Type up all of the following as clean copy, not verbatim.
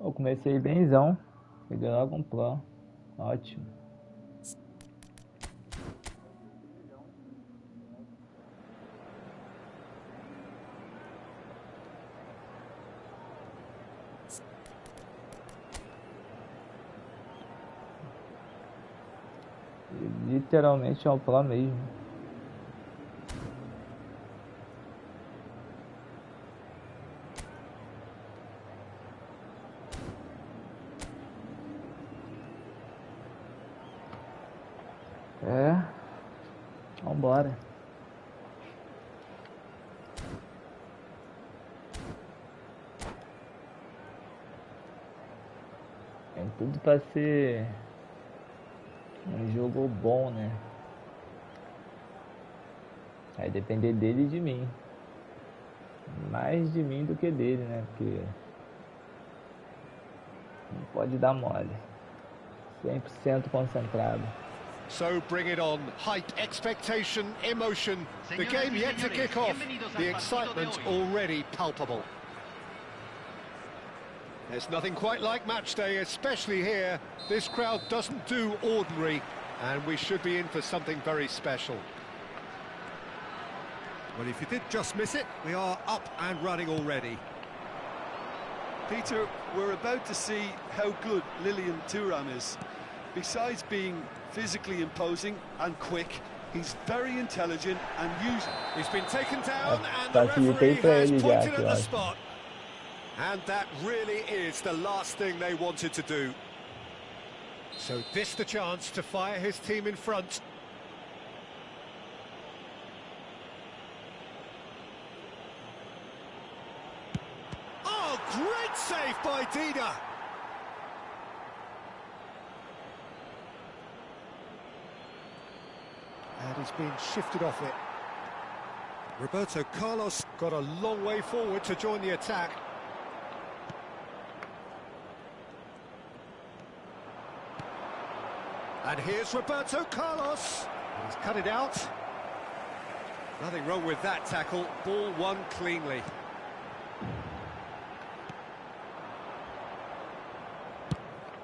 Eu comecei benzão. Peguei logo um plano. Ótimo. E literalmente é um plano mesmo. É. Vambora. Tem tudo pra ser um jogo bom, né? Vai depender dele e de mim. Mais de mim do que dele, né? Porque não pode dar mole. 100% concentrado. So bring it on. Hype, expectation, emotion. The game yet to kick off. The excitement already palpable. There's nothing quite like match day, especially here. This crowd doesn't do ordinary, and we should be in for something very special. Well, if you did just miss it, we are up and running already. Peter, we're about to see how good Lilian Thuram is. Besides being physically imposing and quick, he's very intelligent and He's been taken down and the referee has pointed at the spot. And that really is the last thing they wanted to do. So this the chance to fire his team in front. Oh, great save by Dida. And he's been shifted off it. Roberto Carlos Got a long way forward to join the attack. And here's Roberto Carlos. He's cut it out. Nothing wrong with that tackle. Ball won cleanly.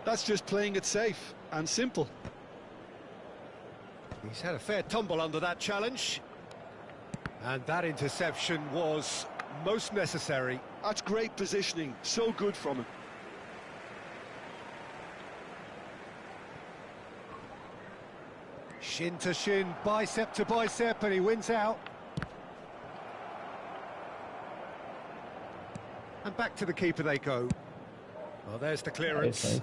That's just playing it safe and simple. He's had a fair tumble under that challenge. And that interception was most necessary. That's great positioning. So good from him. Shin to shin, bicep to bicep, and he wins out. And back to the keeper they go. Well, there's the clearance.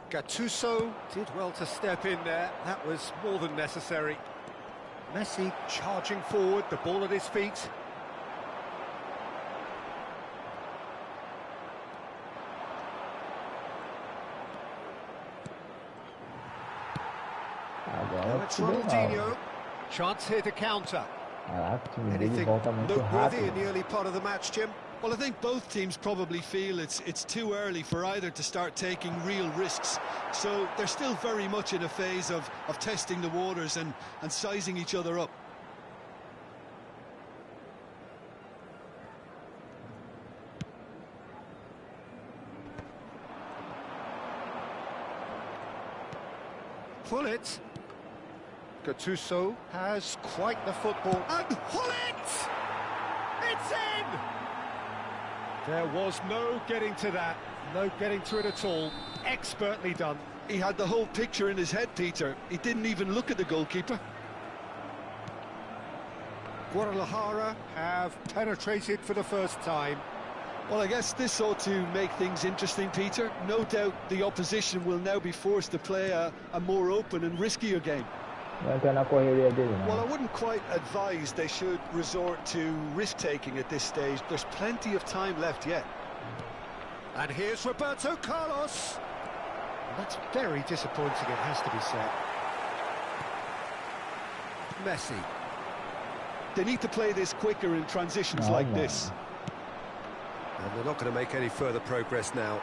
Gattuso did well to step in there. That was more than necessary. Messi charging forward, the ball at his feet. Now it's Ronaldinho. Chance here to counter. Anything noteworthy in the early part of the match, Jim? Well, I think both teams probably feel it's too early for either to start taking real risks. So they're still very much in a phase of testing the waters and sizing each other up. Pull it. Gattuso has quite the football. And pull it! It's in! There was no getting to that. No getting to it at all. Expertly done. He had the whole picture in his head, Peter. He didn't even look at the goalkeeper. Guadalajara have penetrated for the first time. Well, I guess this ought to make things interesting, Peter. No doubt the opposition will now be forced to play a more open and riskier game. Well, I wouldn't quite advise they should resort to risk-taking at this stage. There's plenty of time left yet. And here's Roberto Carlos. That's very disappointing, it has to be said. Messi. They need to play this quicker in transitions like this. And they're not going to make any further progress now.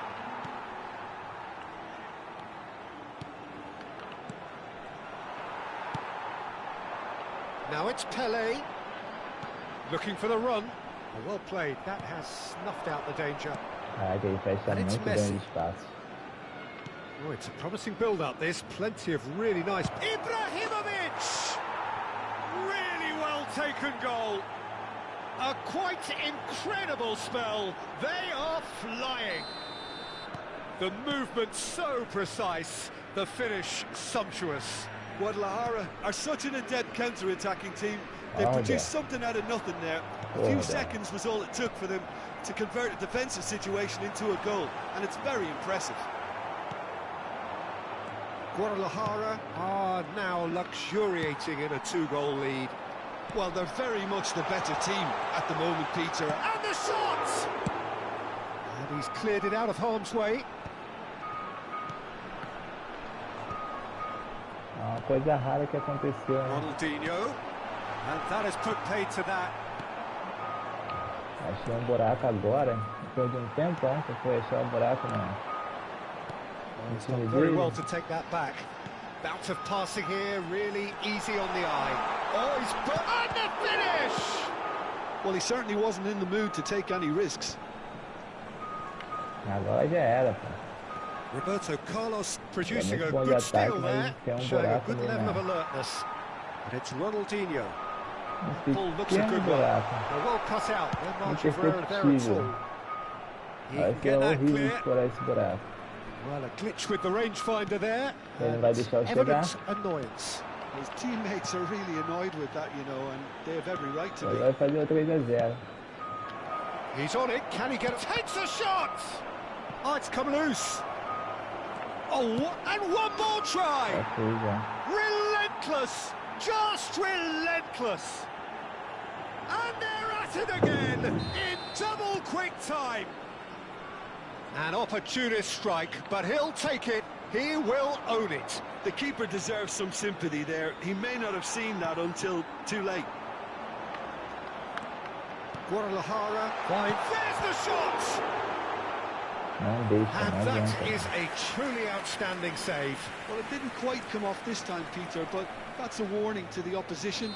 Now it's Pelé. Looking for the run. Well played. That has snuffed out the danger. Que ele fecha muito bem os espaços. Oh, it's a promising build-up, this. Plenty of really nice... Ibrahimovic! Really well-taken goal. A quite incredible spell. They are flying. The movement so precise, the finish sumptuous. Guadalajara are such an adept counter-attacking team. They produced something out of nothing there. A few seconds was all it took for them to convert a defensive situation into a goal, and it's very impressive. Guadalajara are now luxuriating in a 2-goal lead. Well, they're very much the better team at the moment, Peter. And the shot! And he's cleared it out of harm's way. Uma coisa rara que aconteceu, né? Ronaldinho. And that has put paid to that. Achei buraco agora. Depois de tempão que foi achar buraco, não. It's done very well to take that back. Bout of passing here, really easy on the eye. Oh, he's put on the finish! Well, he certainly wasn't in the mood to take any risks. Agora já era, pô. Roberto Carlos producing a good steal there, showing a good level of alertness. But it's Ronaldinho. Ball looks a good one. They're well cut out, no margin for error there at all. He can get that clear. Well, a glitch with the rangefinder there. Evident annoyance. His teammates are really annoyed with that, you know, and they have every right to be. He's on it. Can he get it? Takes a shot! Oh, it's come loose. Oh, and one more try. Relentless. Just relentless. And they're at it again in double quick time. An opportunist strike, but he'll take it. He will own it. The keeper deserves some sympathy there. He may not have seen that until too late. Guadalajara finds. There's the shot! And that is a truly outstanding save. Well, it didn't quite come off this time, Peter, but that's a warning to the opposition.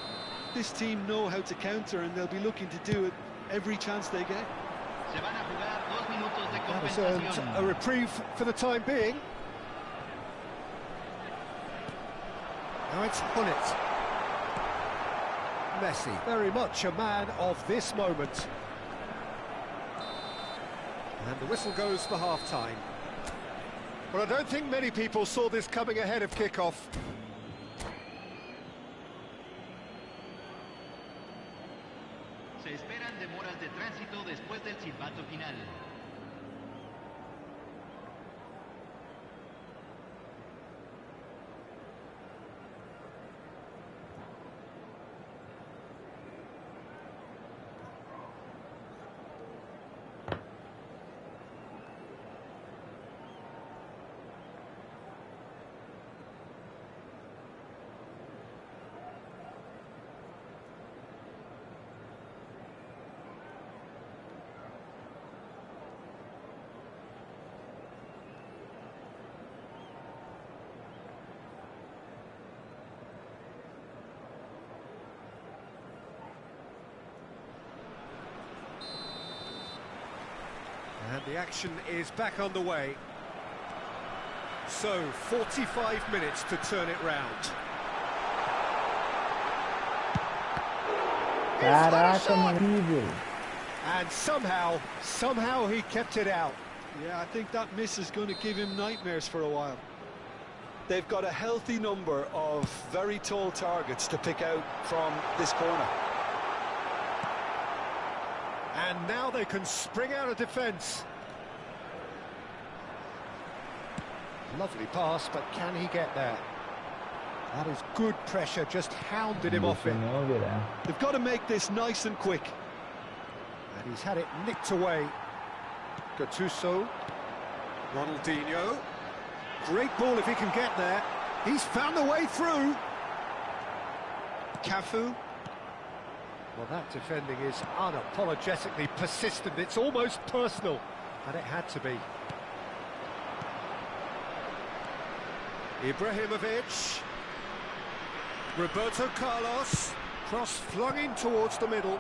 This team know how to counter, and they'll be looking to do it every chance they get. That has earned a reprieve for the time being. Now it's Hullet. Messi, very much a man of this moment. And the whistle goes for half-time. Well, I don't think many people saw this coming ahead of kick-off. Se esperan demoras de tránsito después del silbato final. And the action is back on the way. So, 45 minutes to turn it round. Caraca, horrível. And somehow he kept it out. Yeah, I think that miss is going to give him nightmares for a while. They've got a healthy number of very tall targets to pick out from this corner. And now they can spring out of defence. Lovely pass, but can he get there? That is good pressure, just hounded him off it. They've got to make this nice and quick. And he's had it nicked away. Gattuso. Ronaldinho. Great ball if he can get there. He's found a way through. Cafu. Well, that defending is unapologetically persistent. It's almost personal, and it had to be. Ibrahimovic. Roberto Carlos. Cross flung in towards the middle.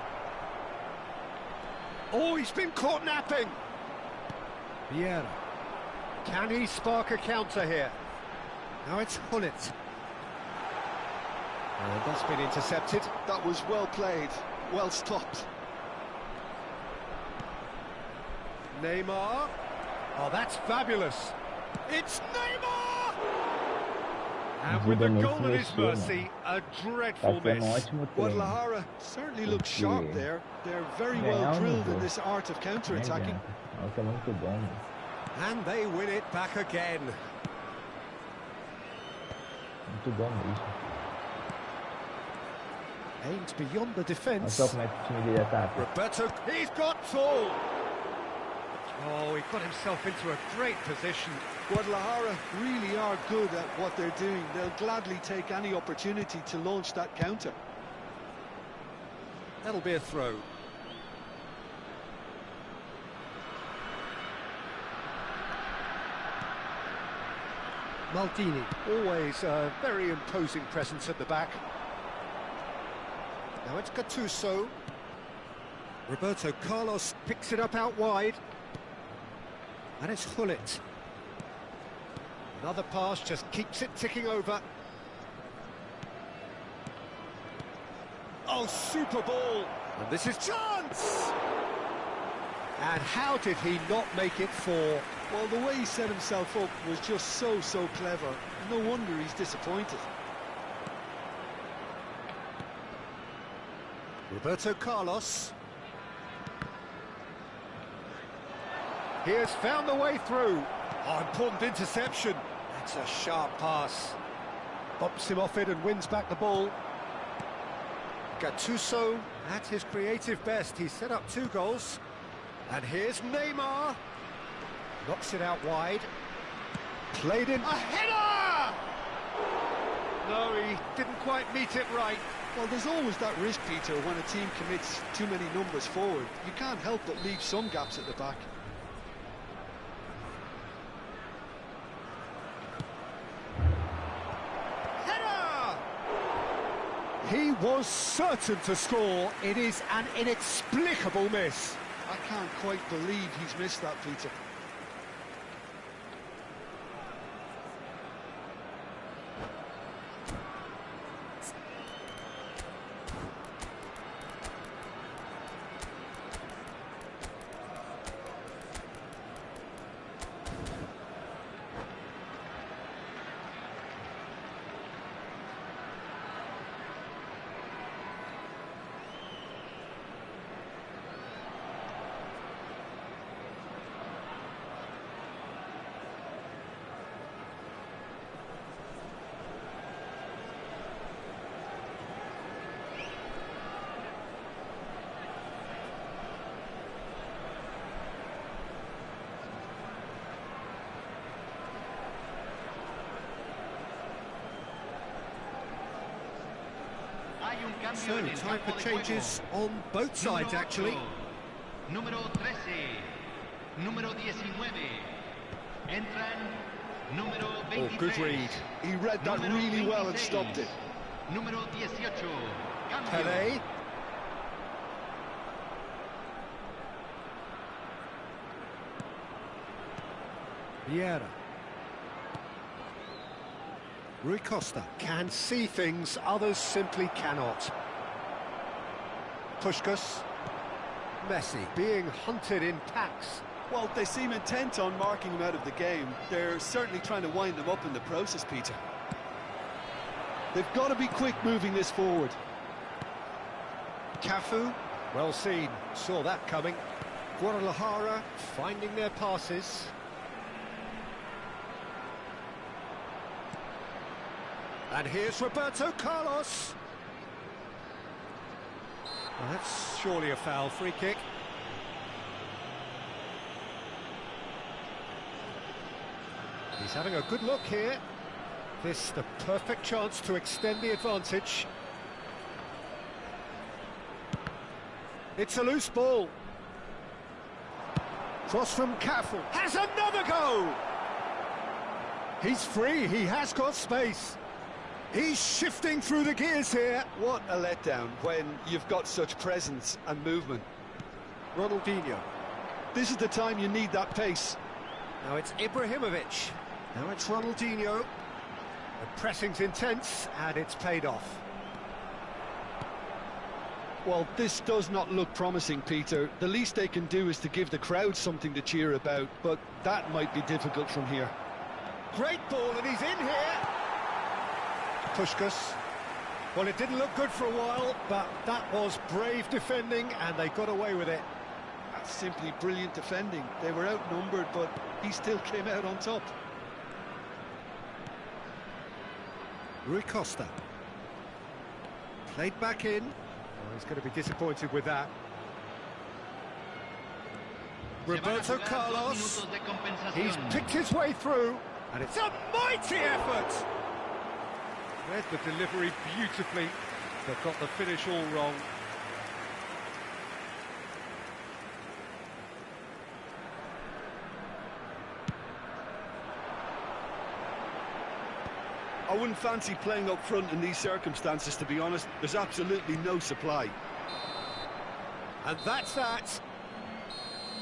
Oh, he's been caught napping. Vieira. Can he spark a counter here? Now it's Hullet. And that's been intercepted. That was well played, well stopped. Neymar. Oh, that's fabulous. It's Neymar! And with the goal at his mercy, a dreadful miss. Guadalajara certainly looks sharp there. They're very well drilled in this art of counter-attacking. And they win it back again. Aims beyond the defence. Roberto, he's got tall. Oh, he got himself into a great position. Guadalajara really are good at what they're doing. They'll gladly take any opportunity to launch that counter. That'll be a throw. Maldini, always a very imposing presence at the back. Now it's Gattuso. Roberto Carlos picks it up out wide. And it's Hullet. Another pass just keeps it ticking over. Oh, super ball! And this is chance! And how did he not make it four? Well, the way he set himself up was just so clever. No wonder he's disappointed. Roberto Carlos. He has found the way through. Oh, important interception. That's a sharp pass. Bumps him off it and wins back the ball. Gattuso at his creative best. He's set up 2 goals. And here's Neymar. Knocks it out wide. Played in. A header! No, he didn't quite meet it right. Well, there's always that risk, Peter, when a team commits too many numbers forward. You can't help but leave some gaps at the back. He was certain to score. It is an inexplicable miss. I can't quite believe he's missed that, Peter. So, time for changes on both sides, actually. Número 13, número 19. Entran número 23. Oh, good read. He read that really well and stopped it. Número 18. Pelé. Vieira. Rui Costa can see things others simply cannot. Puskás. Messi being hunted in packs. Well, they seem intent on marking him out of the game. They're certainly trying to wind him up in the process, Peter. They've got to be quick moving this forward. Cafu, well seen, saw that coming. Guadalajara finding their passes. And here's Roberto Carlos. Well, that's surely a foul. Free kick. He's having a good look here. This the perfect chance to extend the advantage. It's a loose ball. Cross from Cafu. Has another go! He's free, he has got space. He's shifting through the gears here. What a letdown when you've got such presence and movement. Ronaldinho. This is the time you need that pace. Now it's Ibrahimovic. Now it's Ronaldinho. The pressing's intense, and it's paid off. Well, this does not look promising, Peter. The least they can do is to give the crowd something to cheer about, but that might be difficult from here. Great ball, and he's in here. Puskas. Well, it didn't look good for a while, but that was brave defending, and they got away with it. That's simply brilliant defending. They were outnumbered, but he still came out on top. Rui Costa. Played back in. Oh, he's going to be disappointed with that. Roberto Carlos. He's picked his way through, and it's a mighty effort. Read the delivery beautifully, but got the finish all wrong. I wouldn't fancy playing up front in these circumstances, to be honest. There's absolutely no supply. And that's that.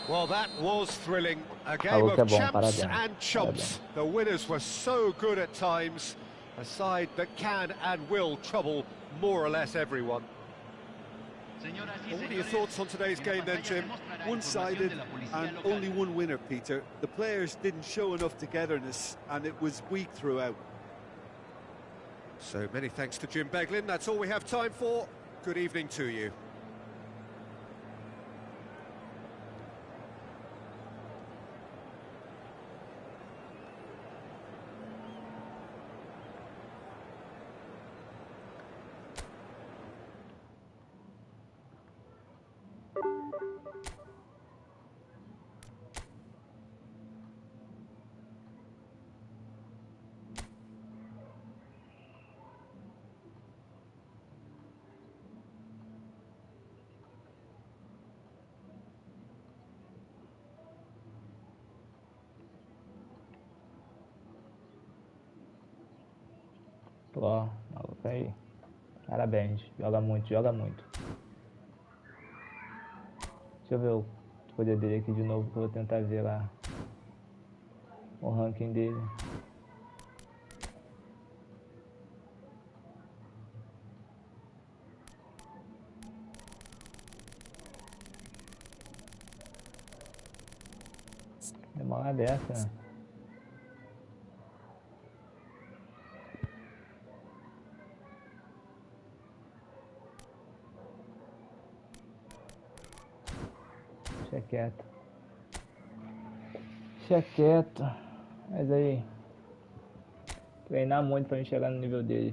Well, that was thrilling. A game of champs and chumps. The winners were so good at times. A side that can and will trouble more or less everyone. Well, what are your thoughts on today's game then, Jim? One-sided and only one winner, Peter. The players didn't show enough togetherness, and it was weak throughout. So many thanks to Jim Beglin. That's all we have time for. Good evening to you. Ó, maluco aí. Parabéns. Joga muito, joga muito. Deixa eu ver o poder dele aqui de novo, que eu vou tentar ver lá o ranking dele. É uma hora dessa, né? Deixa quieto. Deixa quieto. Mas aí, treinar muito pra gente chegar no nível dele.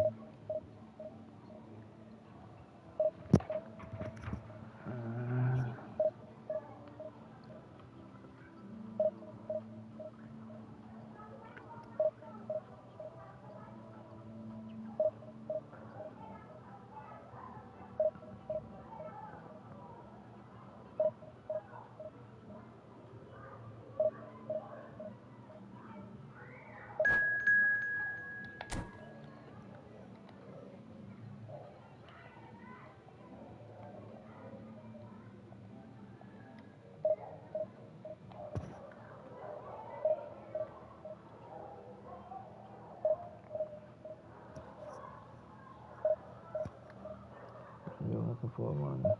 Por favor, mano.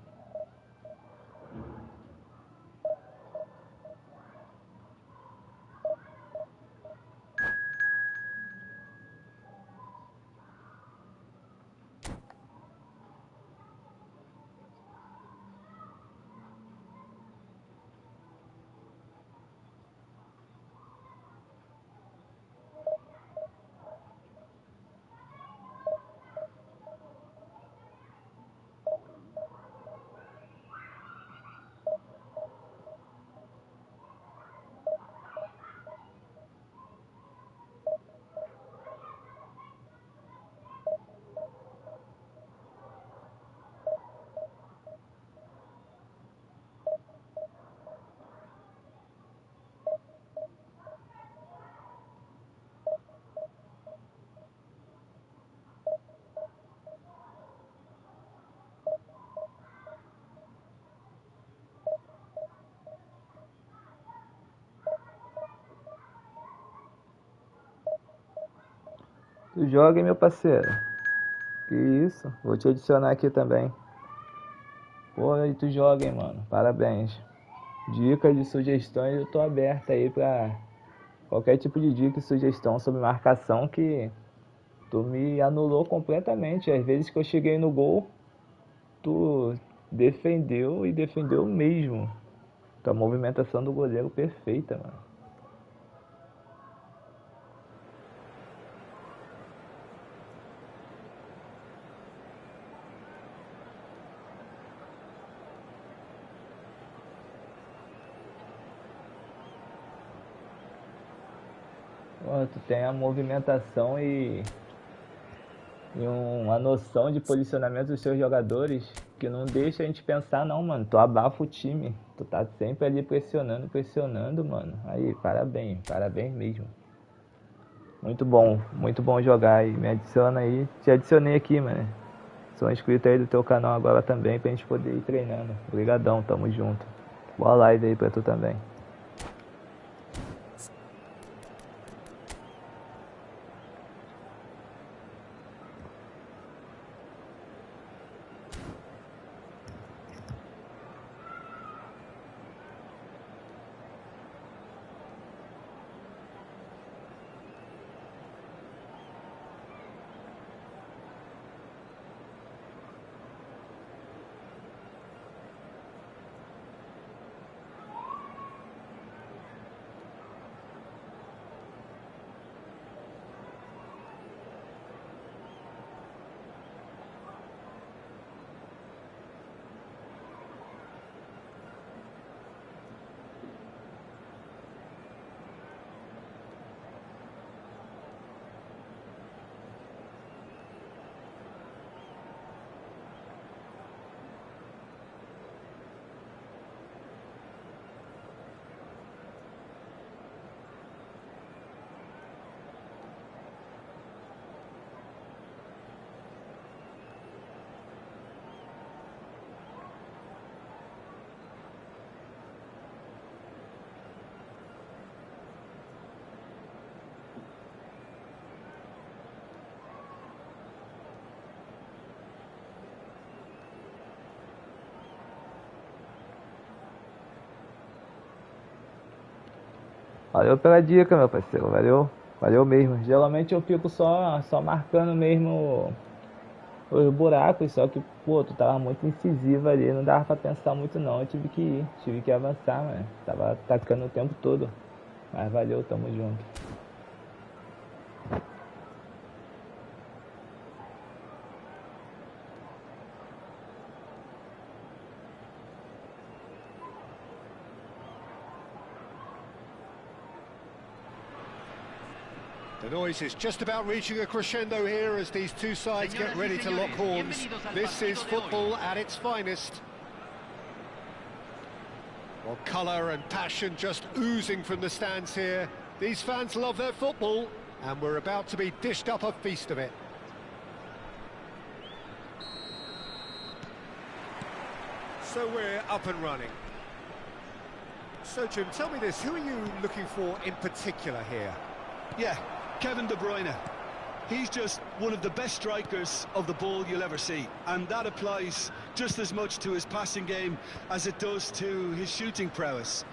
Tu joga, hein, meu parceiro? Que isso? Vou te adicionar aqui também. Pô, aí tu joga, hein, mano? Parabéns. Dicas e sugestões, eu tô aberto aí pra qualquer tipo de dica e sugestão sobre marcação, que tu me anulou completamente. Às vezes que eu cheguei no gol, tu defendeu e defendeu mesmo. Tua movimentação do goleiro perfeita, mano. Pô, tu tem a movimentação e uma noção de posicionamento dos seus jogadores que não deixa a gente pensar, não, mano. Tu abafa o time. Tu tá sempre ali pressionando, mano. Aí, parabéns mesmo. Muito bom jogar aí. Me adiciona aí. Te adicionei aqui, mano. Sou inscrito aí do teu canal agora também, pra gente poder ir treinando. Obrigadão, tamo junto. Boa live aí pra tu também. Valeu pela dica, meu parceiro. Valeu mesmo. Geralmente eu fico só marcando mesmo os buracos, só que, pô, tu tava muito incisivo ali, não dava pra pensar muito não. Eu tive que avançar, mano. Tava atacando o tempo todo. Mas valeu, tamo junto. The noise is just about reaching a crescendo here as these two sides get ready to lock horns. This is football at its finest. Well, colour and passion just oozing from the stands here. These fans love their football, and we're about to be dished up a feast of it. So we're up and running. So, Jim, tell me this, who are you looking for in particular here? Yeah, Kevin De Bruyne. He's just one of the best strikers of the ball you'll ever see, and that applies just as much to his passing game as it does to his shooting prowess.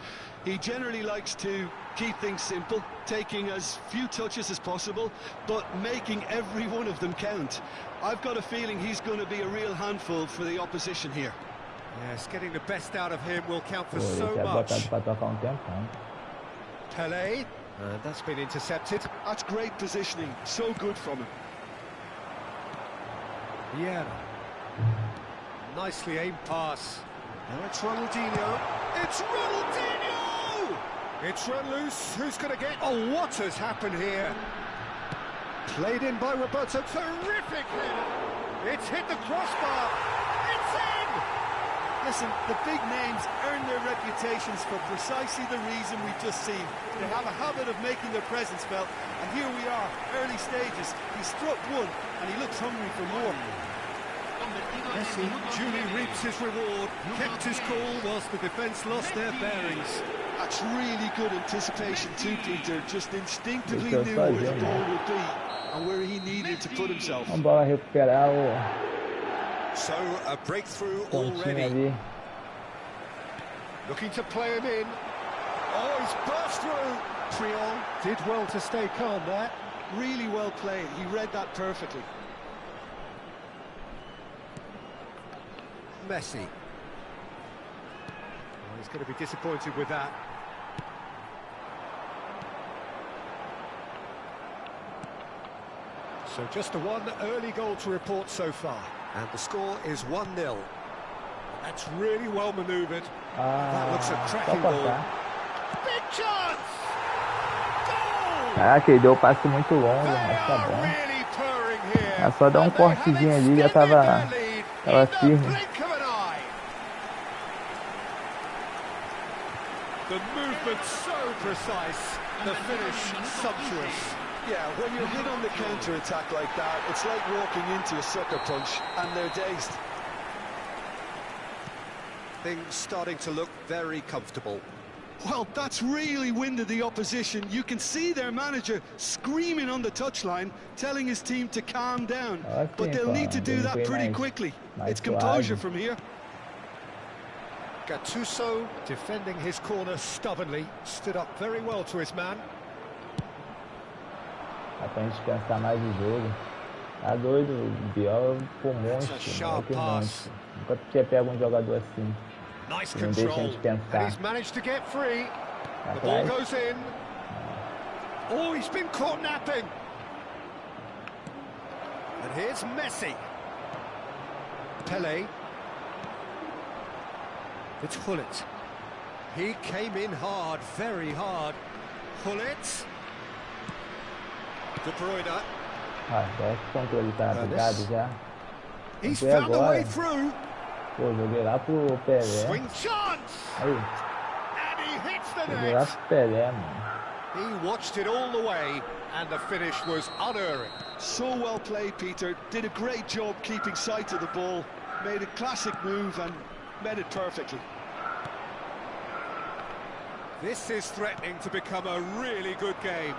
He generally likes to keep things simple, taking as few touches as possible, but making every one of them count. I've got a feeling he's going to be a real handful for the opposition here. Yes, getting the best out of him will count for so much. Pelé. That's been intercepted. That's great positioning, so good from him. Yeah. Nicely aimed pass. Now it's Ronaldinho. It's Ronaldinho! It's run loose. Who's going to get... Oh, what has happened here? Played in by Roberto. Terrific header. It's hit the crossbar. It's in! Listen, the big names earn their reputations for precisely the reason we've just seen. They have a habit of making their presence felt, and here we are, early stages. He struck one, and he looks hungry for more. Messi duly reaps his reward, kept his cool whilst the defence lost their bearings. That's really good anticipation too, Peter. Just instinctively knew where the ball would be and where he needed to put himself. Vamos embora recuperar o So a breakthrough pontinho already. ali. Looking to play him in. Oh, he's burst through. Triol did well to stay calm there. Really well played. He read that perfectly. Messi. Oh, he's going to be disappointed with that. So just the one early goal to report so far. And the score is 1-0. That's really well manoeuvred. That looks a cracking goal. Big chance! Goal! Caraca, ele deu o passe muito longo, mas tá bom. É só dar um cortezinho ali, já tava firme. The movement so precise, the finish sumptuous. Yeah, when you're hit on the counter-attack like that, it's like walking into a sucker punch, and they're dazed. Things starting to look very comfortable. Well, that's really winded the opposition. You can see their manager screaming on the touchline, telling his team to calm down. But they'll need to do that pretty quickly. It's composure from here. Gattuso, defending his corner stubbornly, stood up very well to his man. Dá pra gente pensar mais o jogo. Tá doido, o Biel por monstro, que monstro. Nunca tinha pego jogador assim. Nice Não deixa a control, gente pensar. and he's managed to get free. The ball goes in. Oh, he's been caught napping. And here's Messi. Pele. It's Hullet. He came in hard, very hard. Hullet. De Bruyne. Parece que o controle tá bugado já. He's found a way through. Pô, joguei lá pro Pelé. Swing chance. Aí. And he hits the Joguei lá net. pro Pelé, mano. He watched it all the way, and the finish was unerring. So well played, Peter. Did a great job keeping sight of the ball. Made a classic move and met it perfectly. This is threatening to become a really good game.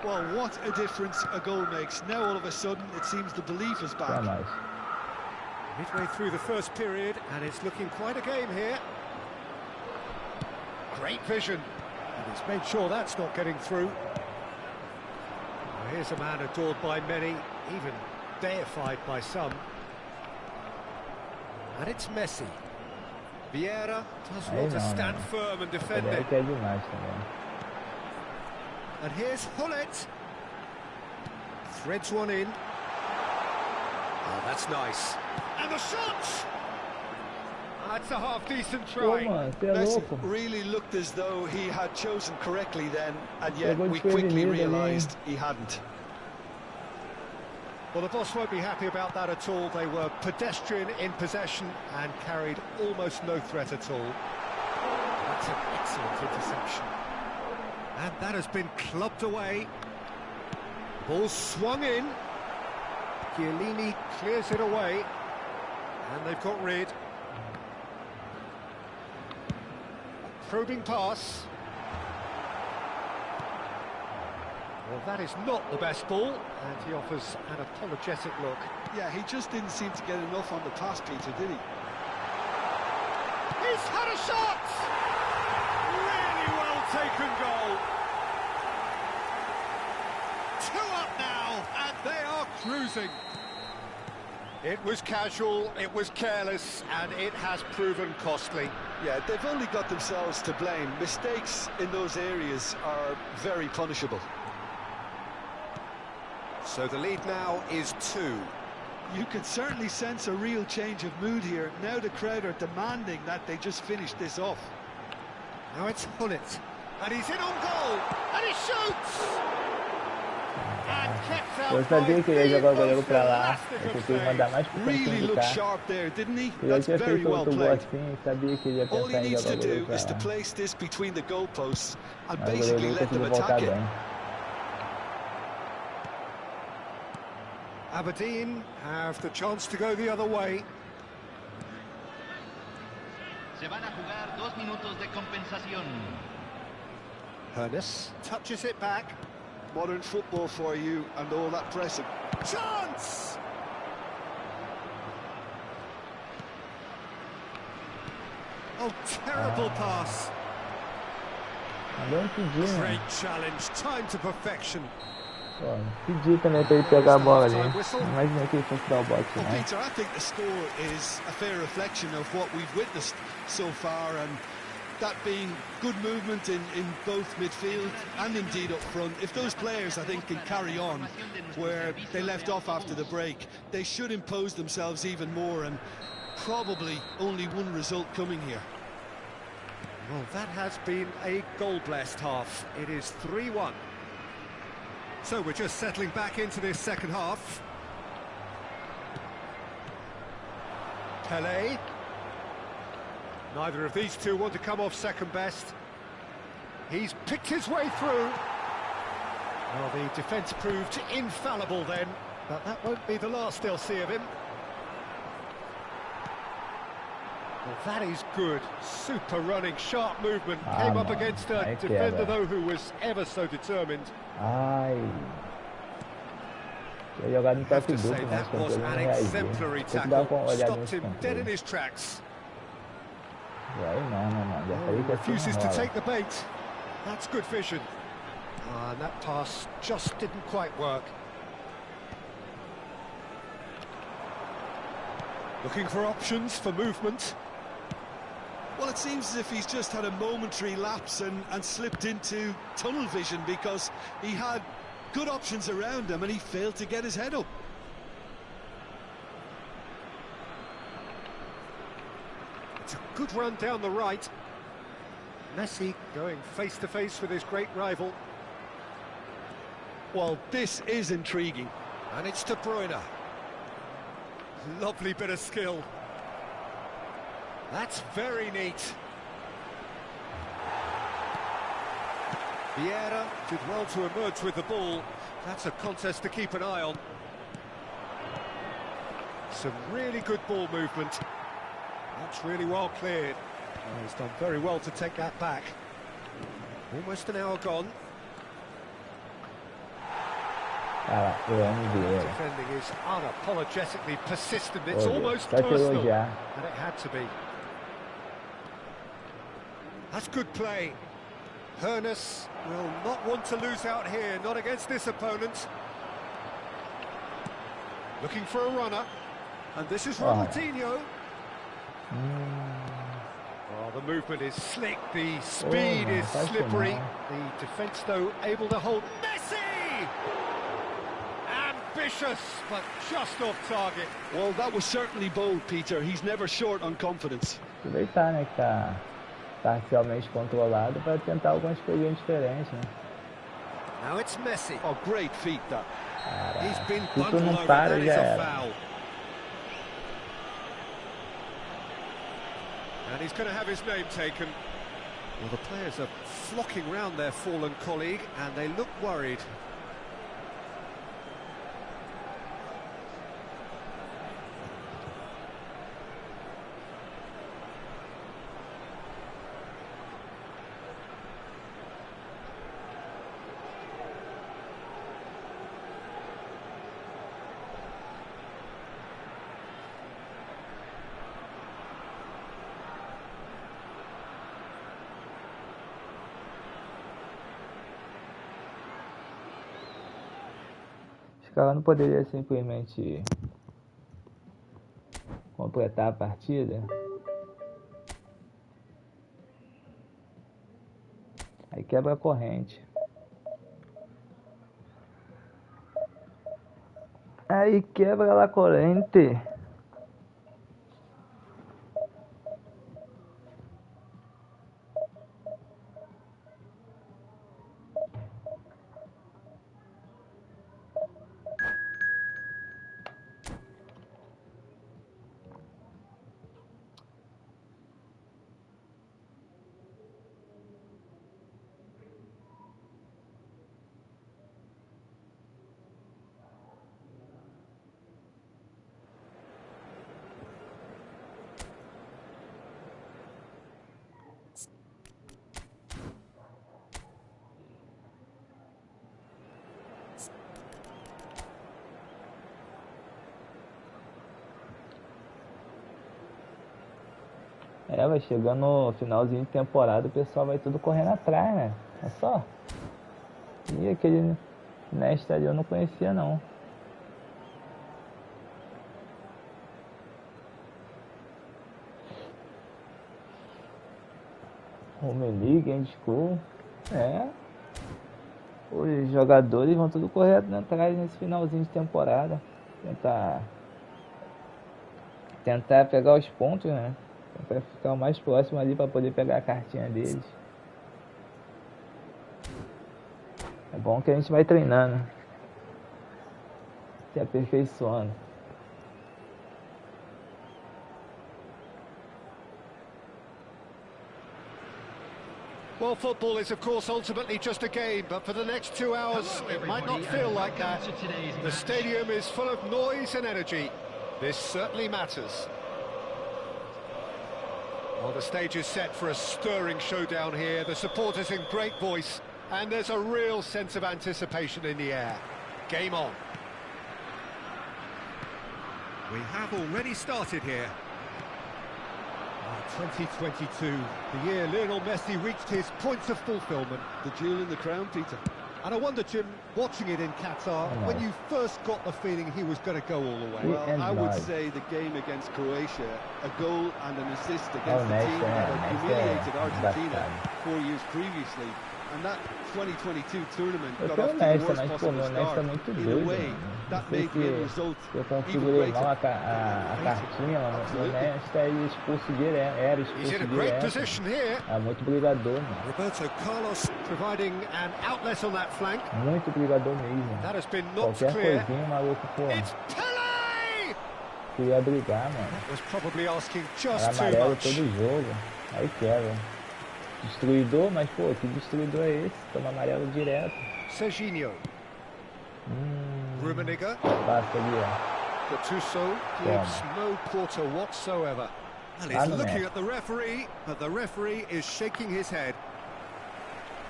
Well, what a difference a goal makes. Now all of a sudden it seems the belief is back. Midway through the first period, and it's looking quite a game here. Great vision, and he's made sure that's not getting through. Well, here's a man adored by many, even deified by some. And it's Messi. Vieira does well to stand firm and defend it. And here's Hullet. Threads one in. Oh, that's nice. And the shot! That's a half-decent try. Messi really looked as though he had chosen correctly then, and yet we quickly realised he hadn't. Well, the boss won't be happy about that at all. They were pedestrian in possession and carried almost no threat at all. That's an excellent interception. And that has been clubbed away. Ball swung in. Chiellini clears it away. And they've got rid. A probing pass. Well, that is not the best ball, and he offers an apologetic look. Yeah, he just didn't seem to get enough on the pass, Peter, did he? He's had a shot! Really well taken goal. 2 up now, and they are cruising. It was casual, it was careless, and it has proven costly. Yeah, they've only got themselves to blame. Mistakes in those areas are very punishable. So the lead now is 2. You can certainly sense a real change of mood here. Now the crowd are demanding that they just finish this off. Now it's Hullet, and he's in on goal, and he shoots! And kept out. Eu sabia que ele ia jogar o goleiro pra lá. Eu tentei mandar mais pro Really cantinho do looked carro. sharp there, didn't he? Eu That's tinha very feito well outro gol played. assim, sabia que ele ia All he pensar em needs jogar to o goleiro do pra is to lá. place this between the goalposts and Mas o basically goleiro let them conseguiu voltar attack it. bem. Aberdeen have the chance to go the other way. Se van a jugar 2 minutos de compensación. Hernus touches it back. Modern football for you and all that pressing. Chance! Oh, terrible pass. Great challenge, time to perfection. Pedi também pra ele pegar a bola ali. Imagina que ele fosse dar o bote, Well, né? Peter, I think the score is a fair reflection of what we've witnessed so far, and that being good movement in both midfield and indeed up front. If those players, I think, can carry on where they left off after the break, they should impose themselves even more, and probably only one result coming here. Well, that has been a goal-blessed half. It is 3-1. So we're just settling back into this second half. Pelé. Neither of these two want to come off second best. He's picked his way through. Well, the defence proved infallible then, but that won't be the last they'll see of him. Well, that is good. Super running, sharp movement. Came up against a defender, though, who was ever so determined. Ai. Eu jogar no toque duplo, mas That was an exemplary tackle. Stopped him dead in his tracks. Aí não, né, mano? Já falei que assim Refuses não to rola. take the bait. That's good vision. And that pass just didn't quite work. Looking for options for movement. Well, it seems as if he's just had a momentary lapse and slipped into tunnel vision, because he had good options around him and he failed to get his head up. It's a good run down the right. Messi going face-to-face with his great rival. Well, this is intriguing. And it's De Bruyne. Lovely bit of skill. That's very neat. Vieira did well to emerge with the ball. That's a contest to keep an eye on. Some really good ball movement. That's really well cleared. Oh, he's done very well to take that back. Almost an hour gone. Defending is unapologetically persistent. It's almost personal, and it had to be. That's good play. Hernus will not want to lose out here, not against this opponent. Looking for a runner, and this is Ronaldinho. Oh, the movement is slick, the speed is slippery. The defence, though, able to hold. Messi! Ambitious, but just off target. Well, that was certainly bold, Peter. He's never short on confidence. Aproveitar, né, que tá parcialmente controlado para tentar algumas coisinhas diferentes, né? Now it's Messi. Oh, great feat that. He's been Se tu bundled não over, para, that is já a era. foul. And he's going to have his name taken. Well, the players are flocking round their fallen colleague, and they look worried. Os caras não poderiam simplesmente completar a partida. Aí quebra a corrente. Aí quebra a corrente. É, vai chegando no finalzinho de temporada, o pessoal vai tudo correndo atrás, né? É só. E aquele Nesta ali eu não conhecia, não. Rummenigge, End School. É. Os jogadores vão tudo correndo atrás nesse finalzinho de temporada. Tentar pegar os pontos, né? Tentar ficar o mais próximo ali para poder pegar a cartinha deles. É bom que a gente vai treinando, se aperfeiçoando. Well, football is, of course, ultimately just a game, but for the next 2 hours, it might not feel like that. The stadium is full of noise and energy. This certainly matters. Well, the stage is set for a stirring showdown here. The supporters in great voice, and there's a real sense of anticipation in the air. Game on. We have already started here. 2022, the year Lionel Messi reached his point of fulfilment. The jewel in the crown, Peter. And I wonder, Jim, watching it in Qatar, when you first got the feeling he was going to go all the way? Well, I would say the game against Croatia, a goal and an assist against the team that had humiliated Argentina 4 years previously. And that 2022 tournament got off to the worst possible start. In a way, that made the end result even greater. A cartinha, o Nesta era expulso direto. He's in a great position here. É muito brigador, mano. Roberto Carlos providing an outlet on that flank. Muito brigador mesmo. That has been knocked Qualquer clear. coisinha, maluco, pô. It's Pele! Queria brigar, mano. That was probably asking just Era too amarelo much. todo jogo. Aí quebra. Destruidor, mas pô, que destruidor é esse? Toma amarelo direto. Serginho. Rummenigge. Passa ali, ó. Gattuso gives no quarter whatsoever. And he's looking at the referee, but the referee is shaking his head.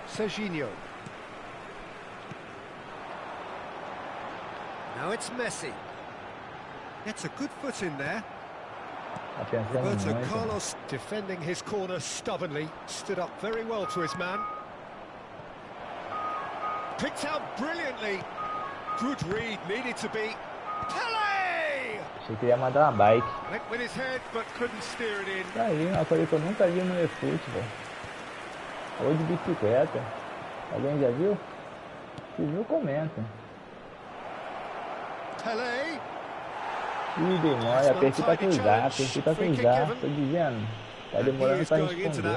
Serginho. Now it's Messi. Gets a good foot in there. Roberto Carlos defending his corner stubbornly, stood up very well to his man. Picked out brilliantly. Good read, needed to be. Pele! Achei que ia mandar uma bike. Went with his head, but couldn't steer it in. Tá aí, uma coisa que eu nunca vi no eFoot, velho. Ou de bicicleta. Alguém já viu? Se viu, comenta. Pele. Ih, demora, apertei pra cruzar, tô dizendo. Tá demorando pra responder.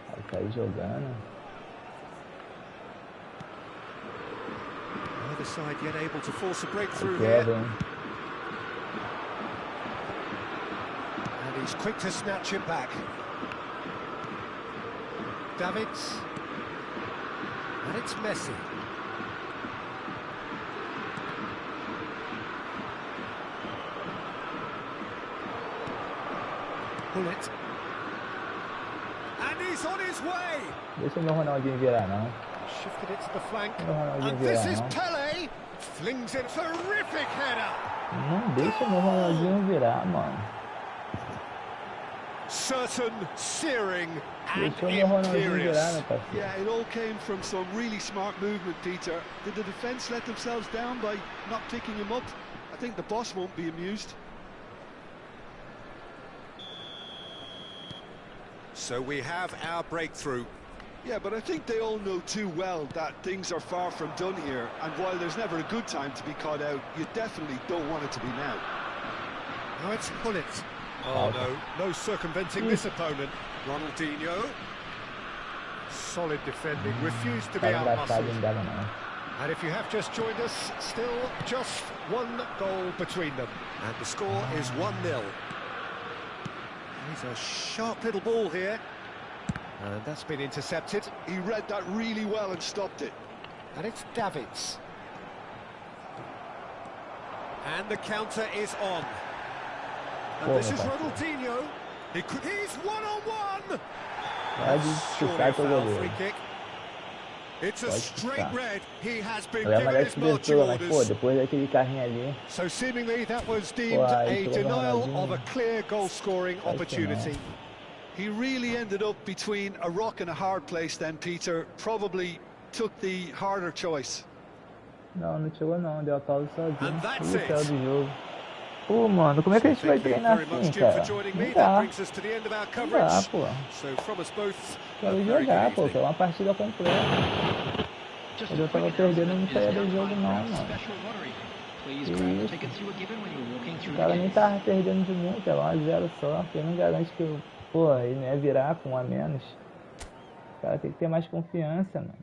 Vai sair jogando. Either side yet able to force a breakthrough here. And he's quick to snatch it back. Davids. And it's Messi. Pull it. And he's on his way. Deixa o meu Ronaldinho virar, não. Shifted it to the flank. And this is Pele. Flings it. Terrific header. Não deixa o meu Ronaldinho virar, mano. Certain, searing, and imperious. Yeah, it all came from some really smart movement, Peter. Did the defence let themselves down by not picking him up? I think the boss won't be amused. So we have our breakthrough. Yeah, but I think they all know too well that things are far from done here, and while there's never a good time to be caught out, you definitely don't want it to be now. Now it's Pullet. Oh no circumventing this opponent. Ronaldinho. Solid defending, refused to be outmuscled. And if you have just joined us, still just one goal between them. And the score is 1-0. He's a sharp little ball here. And that's been intercepted. He read that really well and stopped it. And it's Davids. And the counter is on. And this is Ronaldinho. He's one-on-one. Surely a foul free kick. It's a straight red. He has been Ela é given melhor his que marching cobertura, mas pô, orders. depois daquele carrinho ali. So seemingly that was deemed a denial of a clear goal-scoring opportunity. He really ended up between a rock and a hard place then, Peter. Probably took the harder choice. Não chegou não, deu a pausa sozinho. And that's it. Saiu do jogo. Pô, mano, como é que a gente vai treinar assim, cara? Não dá. Não dá, pô. Quero jogar, pô, que é uma partida completa. Quando eu tava perdendo, não saía do jogo não, mano. Isso. O cara nem tava perdendo de muito, é 1-0 só. Quem não garante que eu, pô, ele não ia virar com 1 a menos. O cara tem que ter mais confiança, mano.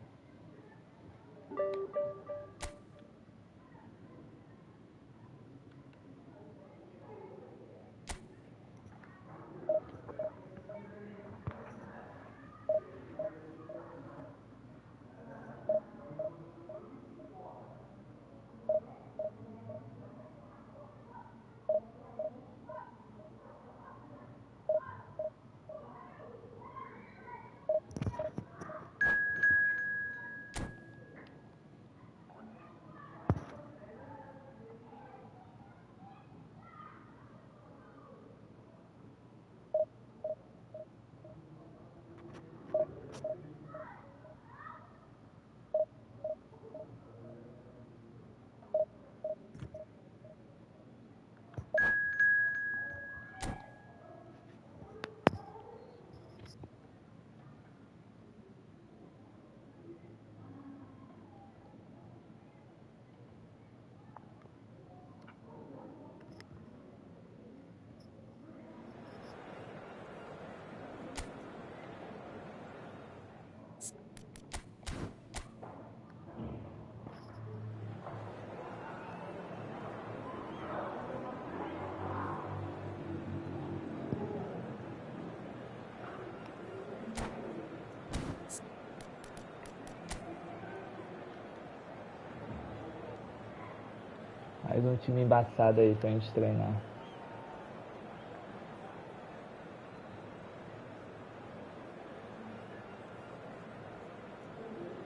Mais um time embaçado aí pra gente treinar.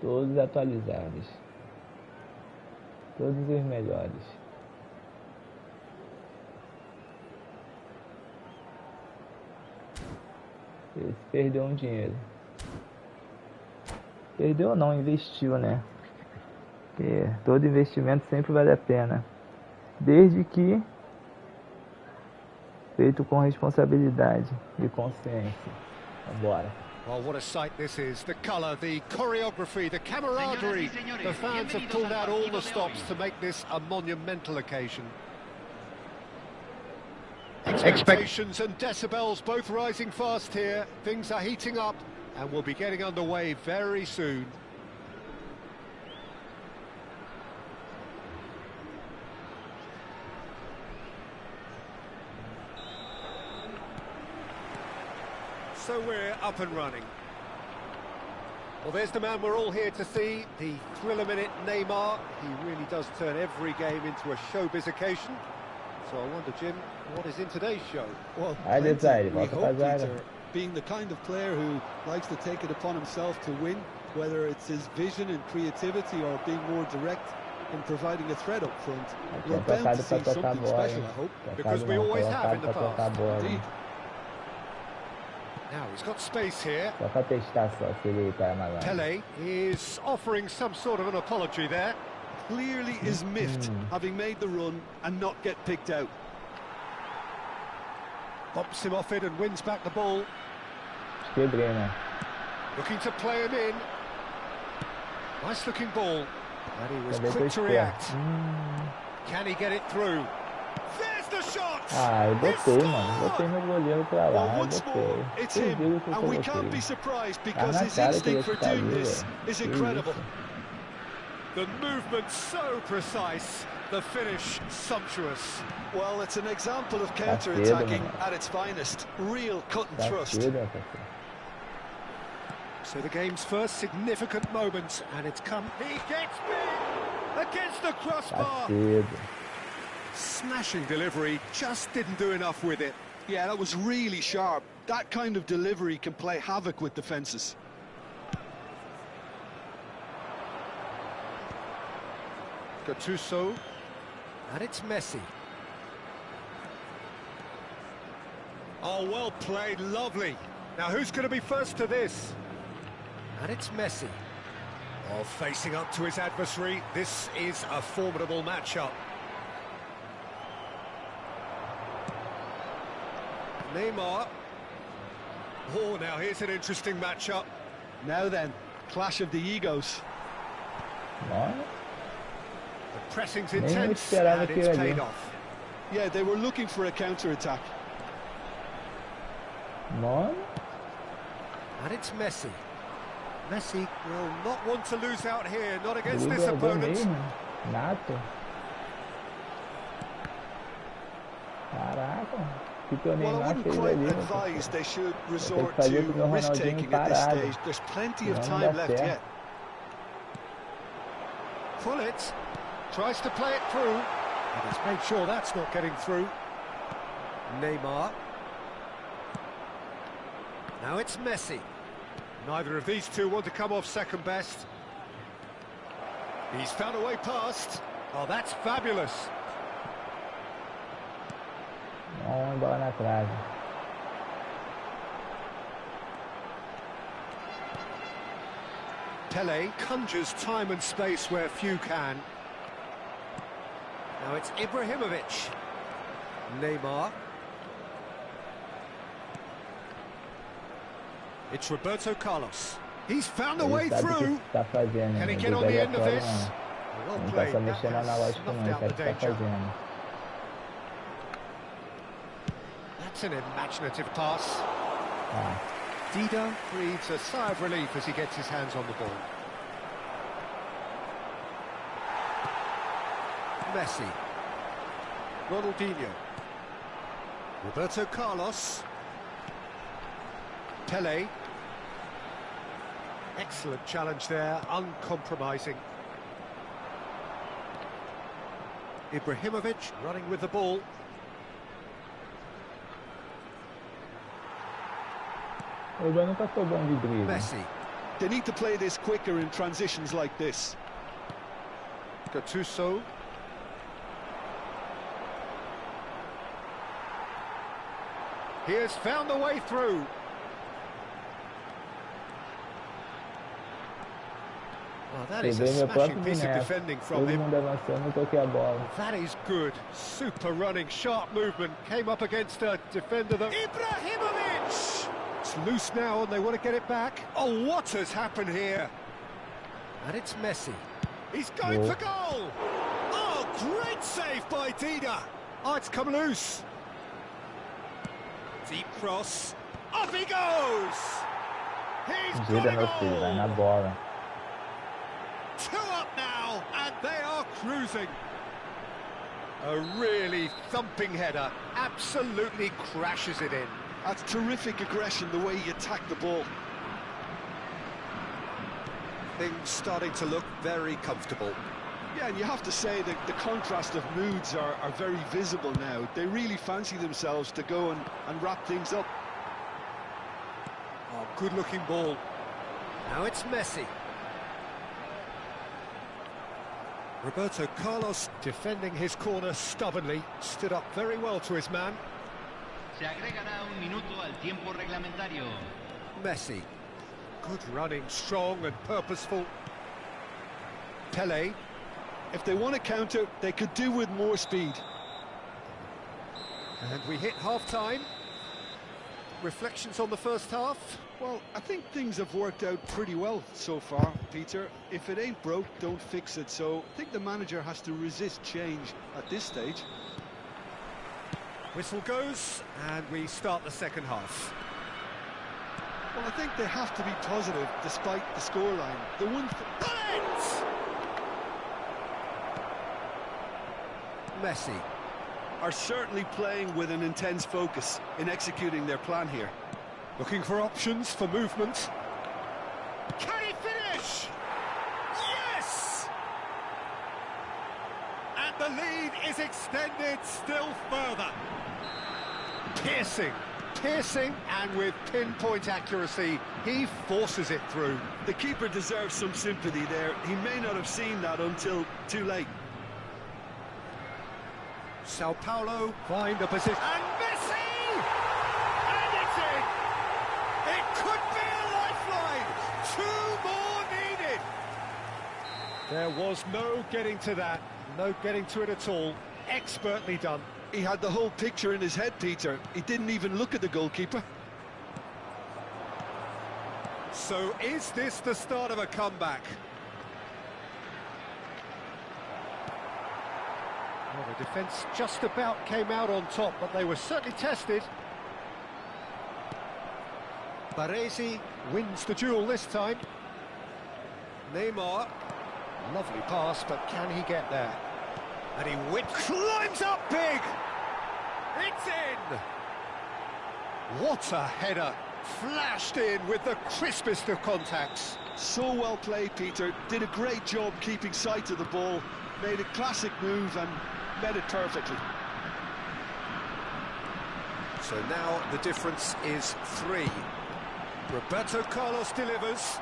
Todos atualizados. Todos os melhores. Esse perdeu um dinheiro. Perdeu ou não, investiu, né? Porque todo investimento sempre vale a pena. Desde que feito com responsabilidade e consciência. Vambora. Well, what a sight this is. The colour, the choreography, the camaraderie. The fans have pulled out all the stops to make this a monumental occasion. Expectations and decibels both rising fast here. Things are heating up and we'll be getting underway very soon. So we're up and running. Well, there's the man we're all here to see, the thriller-minute Neymar. He really does turn every game into a showbiz occasion. So I wonder, Jim, what is in today's show? Well, we hope, Peter, being the kind of player who likes to take it upon himself to win, whether it's his vision and creativity or being more direct in providing a threat up front. We're bound to see something special, I hope. Because we always have in the past. Indeed. Now he's got space here. Pele is offering some sort of an apology there. Clearly is miffed, having made the run and not get picked out. Bumps him off it and wins back the ball. Looking to play him in. Nice looking ball. And he was quick to react. Can he get it through? There's the shot! Eu botei, mano. Botei meu goleiro pra lá. Once more, it's him, and we can't be surprised because his instinct for doing this is incredible. The movement so precise, the finish sumptuous. Well, it's an example of counter-attacking at its finest. Real cut and thrust. So the game's first significant moment, and it's come. He gets big against the crossbar. Smashing delivery, just didn't do enough with it. Yeah, that was really sharp. That kind of delivery can play havoc with defences. Gattuso. And it's Messi. Oh, well played, lovely. Now who's going to be first to this? And it's Messi. Oh, facing up to his adversary, this is a formidable matchup. Neymar. Oh, now here's an interesting matchup. Now then, clash of the egos. What? The pressing's intense and it's paid off. Yeah, they were looking for a counter-attack. Mano. And it's Messi. Messi will not want to lose out here, not against this opponent. Nato. Caraca. Well, I wouldn't quite advise they should resort to risk-taking at this stage. There's plenty of time left yet. Pullet tries to play it through, and he's made sure that's not getting through. Neymar. Now it's Messi. Neither of these two want to come off second best. He's found a way past. Oh, that's fabulous. Bola na trave. Pele conjures time and space where few can. Now it's Ibrahimovic. Neymar. It's Roberto Carlos. He's found a way through. Can he get on the end of this? Well played. That has snuffed out the danger. That's an imaginative pass. Dida breathes a sigh of relief as he gets his hands on the ball. Messi. Ronaldinho. Roberto Carlos. Pele. Excellent challenge there, uncompromising. Ibrahimovic running with the ball. Messi. They need to play this quicker in transitions like this. Gattuso. He has found the way through. Well, that is a smashing piece of defending from him. That is good. Super running, sharp movement. Came up against a defender that... Ibrahimovic! It's loose now and they want to get it back. Oh, what has happened here? And it's Messi. He's going for goal! Oh, great save by Dida! Oh, it's come loose. Deep cross. Off he goes! He's got a goal! 2 up now, and they are cruising. A really thumping header, absolutely crashes it in. That's terrific aggression, the way he attacked the ball. Things starting to look very comfortable. Yeah, and you have to say that the contrast of moods are very visible now. They really fancy themselves to go and wrap things up. Oh, good-looking ball. Now it's Messi. Roberto Carlos defending his corner stubbornly, stood up very well to his man. Se agregará un minuto al tiempo reglamentario. Messi. Good running, strong and purposeful. Pele. If they want to counter, they could do with more speed. And we hit half-time. Reflections on the first half? Well, I think things have worked out pretty well so far, Peter. If it ain't broke, don't fix it. So I think the manager has to resist change at this stage. Whistle goes, and we start the second half. Well, I think they have to be positive despite the scoreline. The one Messi are certainly playing with an intense focus in executing their plan here. Looking for options for movement. Can he finish? Yes! And the lead is extended still further. Piercing, and with pinpoint accuracy, he forces it through. The keeper deserves some sympathy there. He may not have seen that until too late. Sao Paulo find a position. And Messi! And it's in! It could be a lifeline! 2 more needed! There was no getting to that. No getting to it at all. Expertly done. He had the whole picture in his head, Peter. He didn't even look at the goalkeeper. So is this the start of a comeback? Well, the defence just about came out on top, but they were certainly tested. Baresi wins the duel this time. Neymar, lovely pass, but can he get there? And he climbs up big! It's in! What a header! Flashed in with the crispest of contacts. So well played, Peter. Did a great job keeping sight of the ball. Made a classic move and met it perfectly. So now the difference is 3. Roberto Carlos delivers.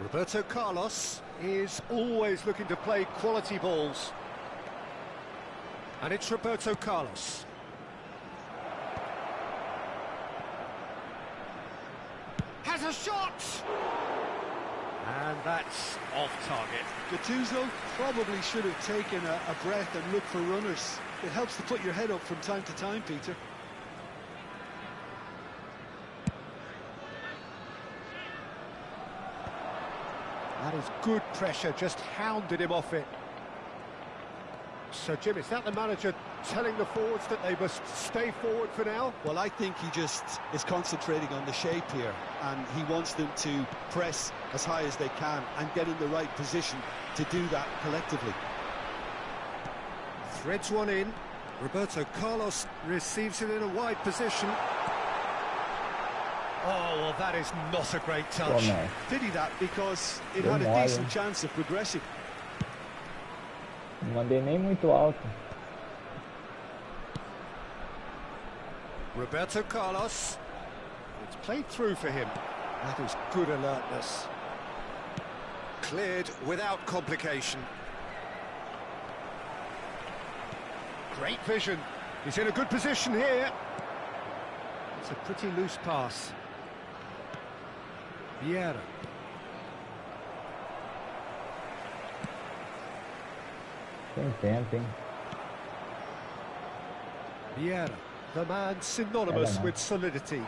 Roberto Carlos is always looking to play quality balls. And it's Roberto Carlos. Has a shot! And that's off target. Gattuso probably should have taken a breath and looked for runners. It helps to put your head up from time to time, Peter. That is good pressure, just hounded him off it. So, Jim, is that the manager telling the forwards that they must stay forward for now? Well, I think he just is concentrating on the shape here, and he wants them to press as high as they can and get in the right position to do that collectively. Threads one in. Roberto Carlos receives it in a wide position. Oh, well, that is not a great touch. Oh, no. Pity that, because it had a decent chance of progressing. Não mandei nem muito alto. Roberto Carlos. It's played through for him. That is good alertness. Cleared without complication. Great vision. He's in a good position here. It's a pretty loose pass. Vieira. Vieira, the man synonymous with solidity.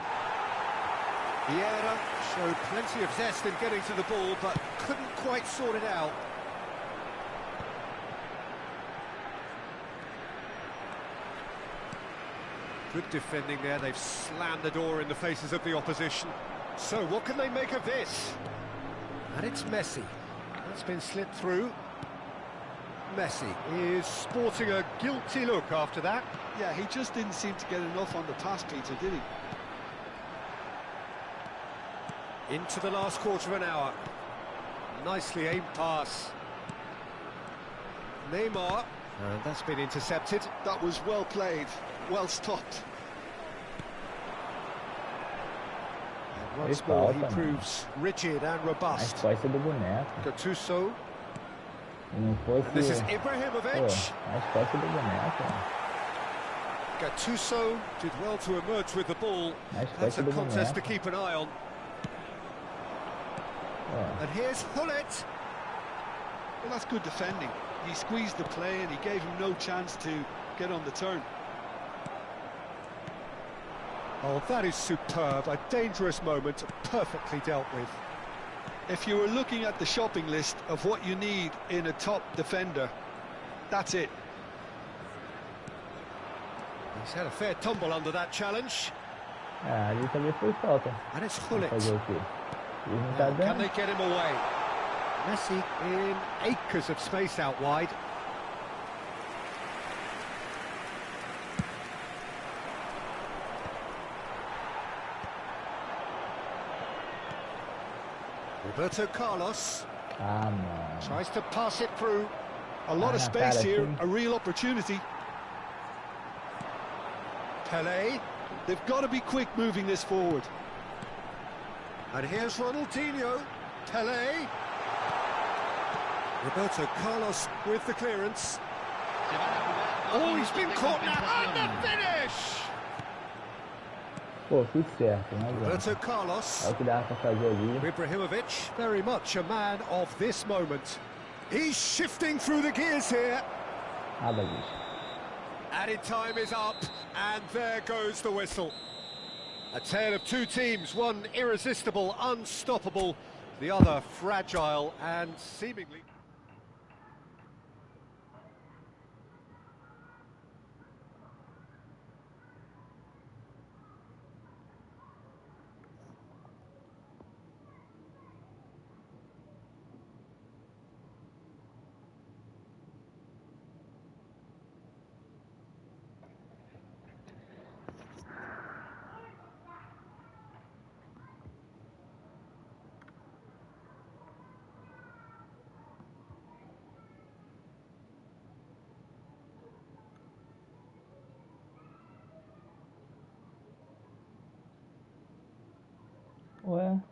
Vieira showed plenty of zest in getting to the ball, but couldn't quite sort it out. Good defending there, they've slammed the door in the faces of the opposition. So what can they make of this? And it's Messi. That's been slipped through. Messi is sporting a guilty look after that. Yeah, he just didn't seem to get enough on the pass, Peter, did he? Into the last quarter of an hour. Nicely aimed pass. Neymar. And that's been intercepted. That was well played, well stopped. And once more he proves rigid and robust. Gattuso. And this is Ibrahimovic. Gattuso did well to emerge with the ball. That's a contest to keep an eye on. And here's Hullet. Well, that's good defending. He squeezed the play and he gave him no chance to get on the turn. Oh, that is superb. A dangerous moment, perfectly dealt with. If you were looking at the shopping list of what you need in a top defender, that's it. He's had a fair tumble under that challenge. Ali também foi falta. And it's Hullet. Now, can they get him away? Messi in acres of space out wide. Roberto Carlos tries to pass it through. A lot of space here, a real opportunity. Pelé. They've got to be quick moving this forward. And here's Ronaldinho. Pele. Roberto Carlos with the clearance. Oh, he's been caught now, and the finish! Pô, fiz certo, né, Roberto Carlos. É o que dava pra fazer ali. Ibrahimovic, very much a man of this moment. He's shifting through the gears here. Added time is up, and there goes the whistle. A tale of two teams, one irresistible, unstoppable, the other fragile and seemingly... Ué?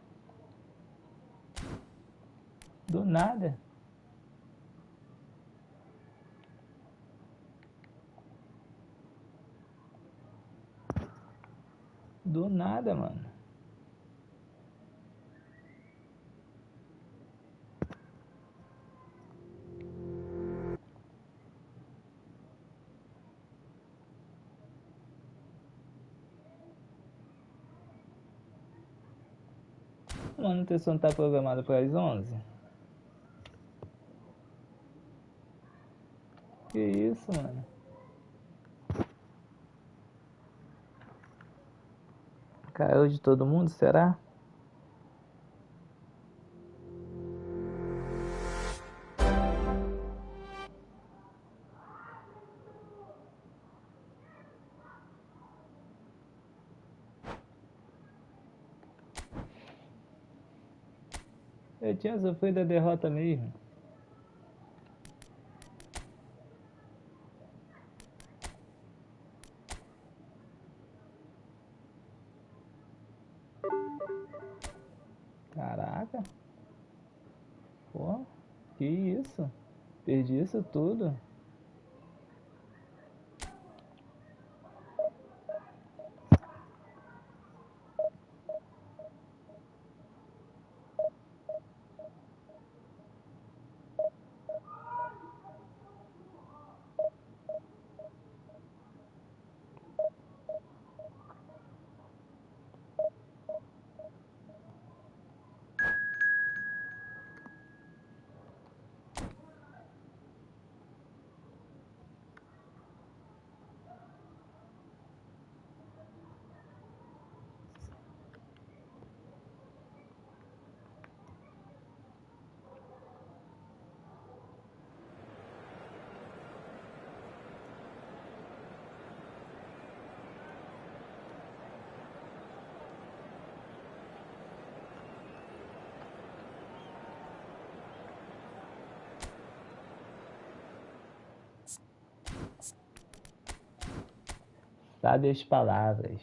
Do nada? Do nada, mano. A manutenção tá programada para as 11. Que isso, mano? Caiu de todo mundo, será? Eu tinha sofrido a derrota mesmo. Caraca. Pô, que isso? Perdi isso tudo. Sabe as palavras.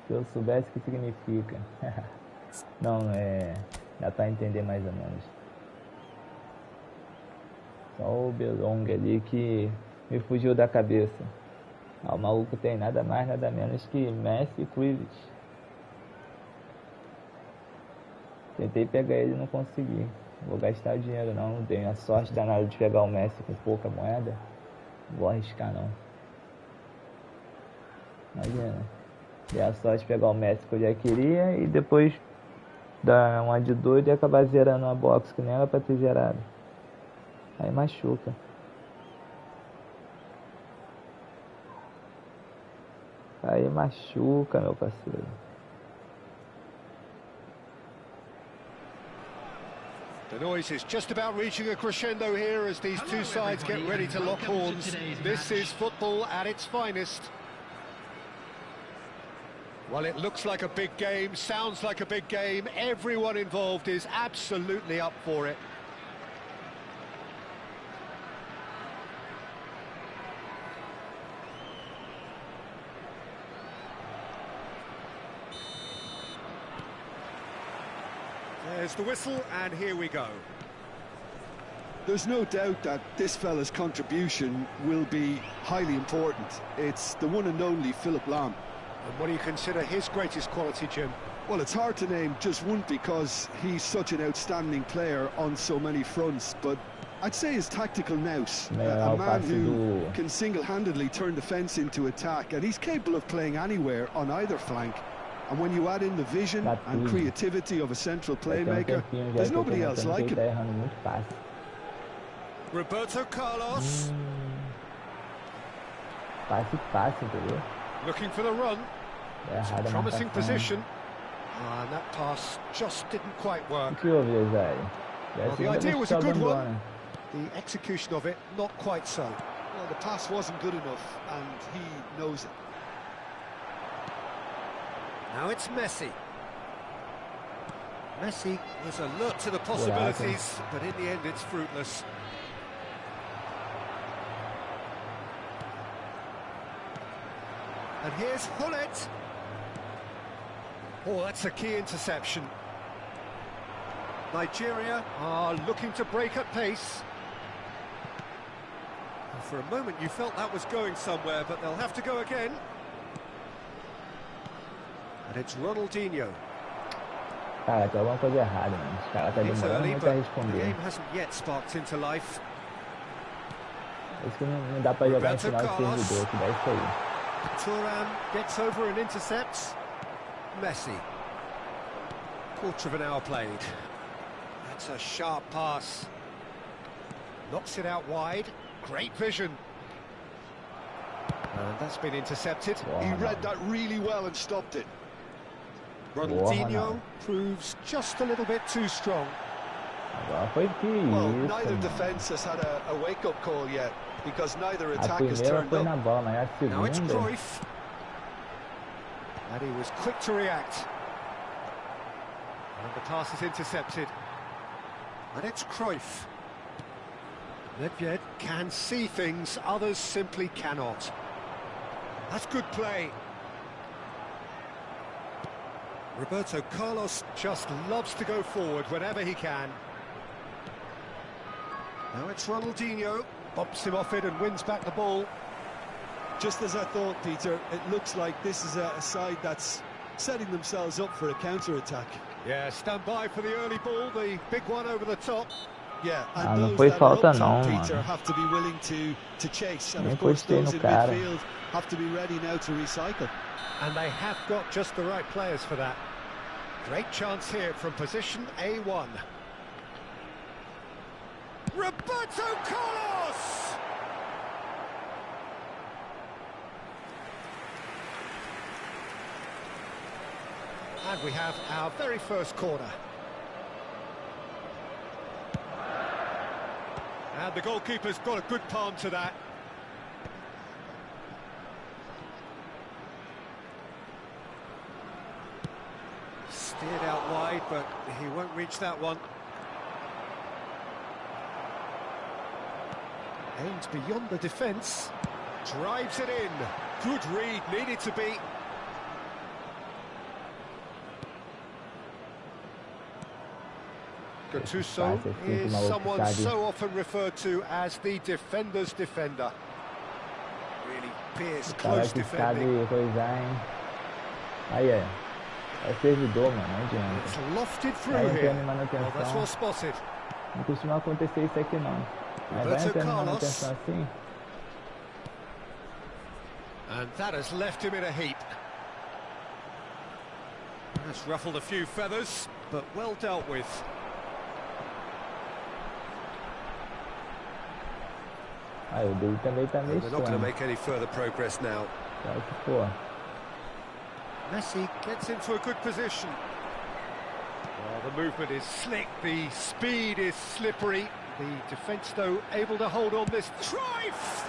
Se eu soubesse o que significa. Não, dá pra entender mais ou menos. Só o Belong ali que me fugiu da cabeça. O maluco tem nada mais, nada menos que Messi e Krivich. Tentei pegar ele e não consegui. Vou gastar dinheiro não. Dei a sorte danada de pegar o Messi com pouca moeda. Vou arriscar não. Imagina. Dei a sorte de pegar o Messi que eu já queria e depois dar uma de doido e acabar zerando uma box que nem era pra ter gerado. Aí machuca. Aí machuca, meu parceiro. The noise is just about reaching a crescendo here as these two sides get ready to lock horns. This is football at its finest. Well, it looks like a big game, sounds like a big game. Everyone involved is absolutely up for it. There's the whistle, and here we go. There's no doubt that this fella's contribution will be highly important. It's the one and only Philip Lahm. And what do you consider his greatest quality, Jim? Well, it's hard to name just one because he's such an outstanding player on so many fronts, but I'd say his tactical nous, a man who can single-handedly turn defence into attack, and he's capable of playing anywhere on either flank. And when you add in the vision and creativity of a central playmaker, there's nobody else like him. Roberto Carlos. Looking for the run. It's a promising position. And that pass just didn't quite work. Well, the idea was a good one. The execution of it, not quite so. Well, the pass wasn't good enough, and he knows it. Now it's Messi. Messi was alert to the possibilities, but in the end it's fruitless. And here's Hullet. Oh, that's a key interception. Nigeria are looking to break at pace. And for a moment you felt that was going somewhere, but they'll have to go again. And it's Ronaldinho. He's early, but the game hasn't yet sparked into life. Roberto Carlos. Turan gets over and intercepts. Messi. Quarter of an hour played. That's a sharp pass. Knocks it out wide. Great vision. And that's been intercepted. He read that really well and stopped it. Ronaldinho proves just a little bit too strong. Well, neither defence has had a wake-up call yet, because neither attack has turned up. Now it's Cruyff. And he was quick to react. And the pass is intercepted. And it's Cruyff. Nedved can see things others simply cannot. That's good play. Roberto Carlos just loves to go forward whenever he can. Now it's Ronaldinho. Bumps him off it and wins back the ball. Just as I thought, Peter, it looks like this is a side that's setting themselves up for a counter-attack. Yeah, stand by for the early ball, the big one over the top. Yeah, and those that are up top, Peter, have to be willing to chase, and of course those in midfield have to be ready now to recycle. And they have got just the right players for that. Great chance here from position A1. Roberto Carlos! And we have our very first corner. And the goalkeeper's got a good palm to that. Steered out wide, but he won't reach that one. Aims beyond the defence. Drives it in. Good read, needed to be. Gattuso is someone so often referred to as the defender's defender. Really fierce, close defending. It's lofted through here. Well, that's well spotted. Roberto Carlos. And that has left him in a heap. That's ruffled a few feathers, but well dealt with. They're not going to make any further progress now. Messi gets into a good position. Well, the movement is slick, the speed is slippery. The defence, though, able to hold on this. Cruyff!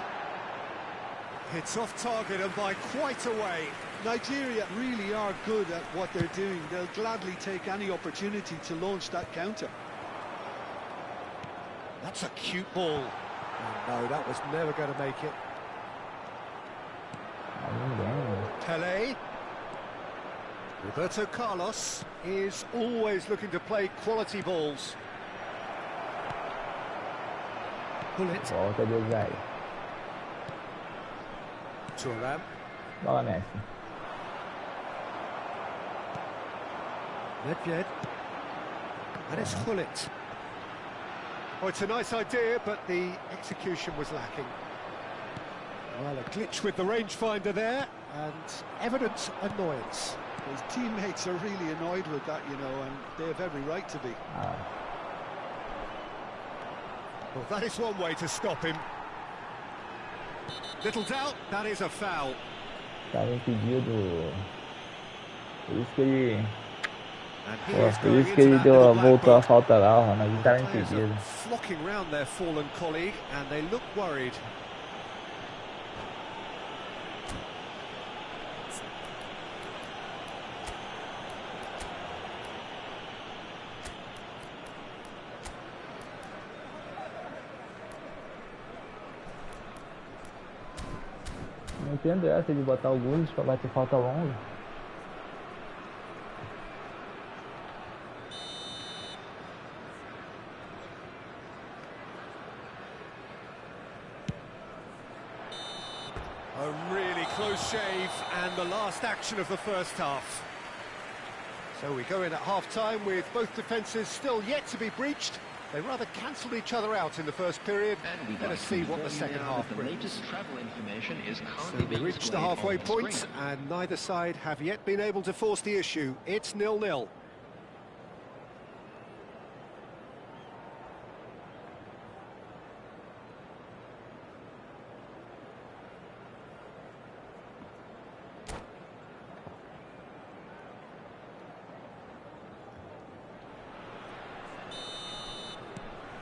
It's off target and by quite a way. Nigeria really are good at what they're doing. They'll gladly take any opportunity to launch that counter. That's a cute ball. Oh, no, that was never going to make it. Pelé. Roberto Carlos is always looking to play quality balls. Pull it. Volta de Zay. Thuram. Bola Messi. Nedved. And it's Hullet. Oh, it's a nice idea, but the execution was lacking. Well, a glitch with the rangefinder there, and evident annoyance. His teammates are really annoyed with that, you know, and they have every right to be. Well, that is one way to stop him. Little doubt, that is a foul. Estava impedido. Por isso que ele... And he Pô, is por going isso que into ele that deu little a, black voltou a book. falta lá, o Ronaldo estava Players are impedido. flocking round their fallen colleague, and they look worried. Não entendo essa de botar o Gules pra bater falta longa. A really close shave, and the last action of the first half. So we go in at half-time with both defences still yet to be breached. They rather cancelled each other out in the first period. Let us see what the second half brings. So we reached the halfway point, and neither side have yet been able to force the issue. It's 0-0.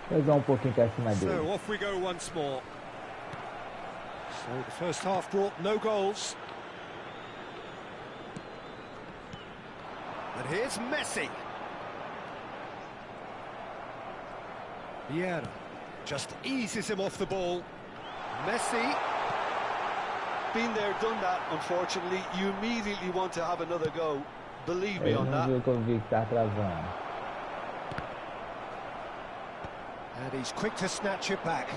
Pegar pouquinho pra cima dele. So off we go once more. So the first half brought no goals. And here's Messi. Vieira just eases him off the ball. Messi. Been there, done that, unfortunately. You immediately want to have another go. Believe me on that. Viu que eu vi que tá travando. And he's quick to snatch it back.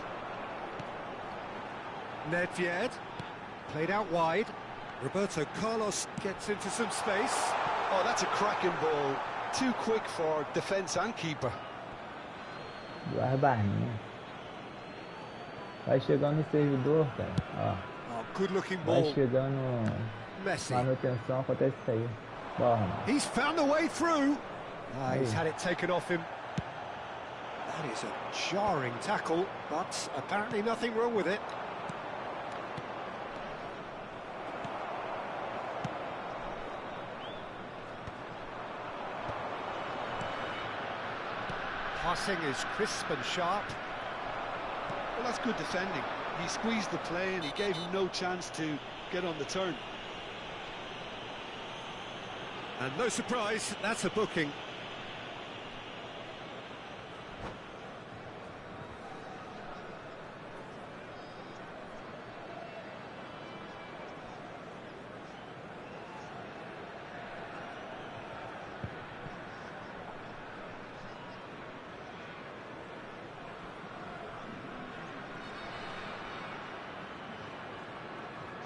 Nedved, played out wide. Roberto Carlos gets into some space. Oh, that's a cracking ball. Too quick for defence and keeper. Duas barrinhas. Vai chegando no servidor, cara. Ó. Oh, good-looking Vai ball. chegando Messi. manutenção, acontece isso aí. Bora. He's found a way through. He's had it taken off him. That is a jarring tackle, but apparently nothing wrong with it. Passing is crisp and sharp. Well, that's good defending. He squeezed the play and he gave him no chance to get on the turn. And no surprise, that's a booking.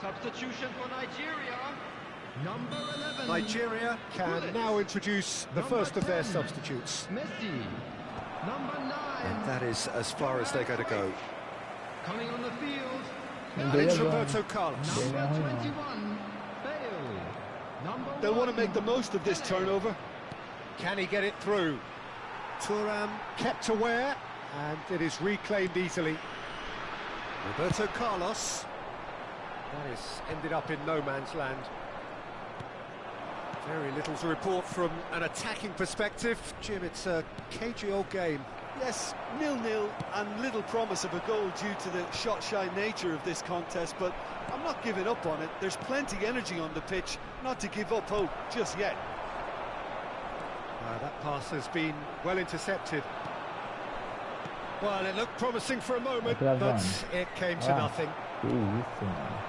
Substitution for Nigeria. Number 11. Nigeria can now introduce the first of their substitutes. Messi. Number 9. And that is as far as they're going to go. Coming on the field. And it's Roberto Carlos. Number 21. Bale. Number They'll 1. want to make the most of this turnover. Can he get it through? Thuram kept aware, and it is reclaimed easily. Roberto Carlos. That has ended up in no man's land. Very little to report from an attacking perspective. Jim, it's a cagey old game. Yes, 0-0 and little promise of a goal due to the shot-shy nature of this contest, but I'm not giving up on it. There's plenty energy on the pitch, not to give up hope just yet. That pass has been well intercepted. Well, it looked promising for a moment, but it came to nothing. Que isso, mano.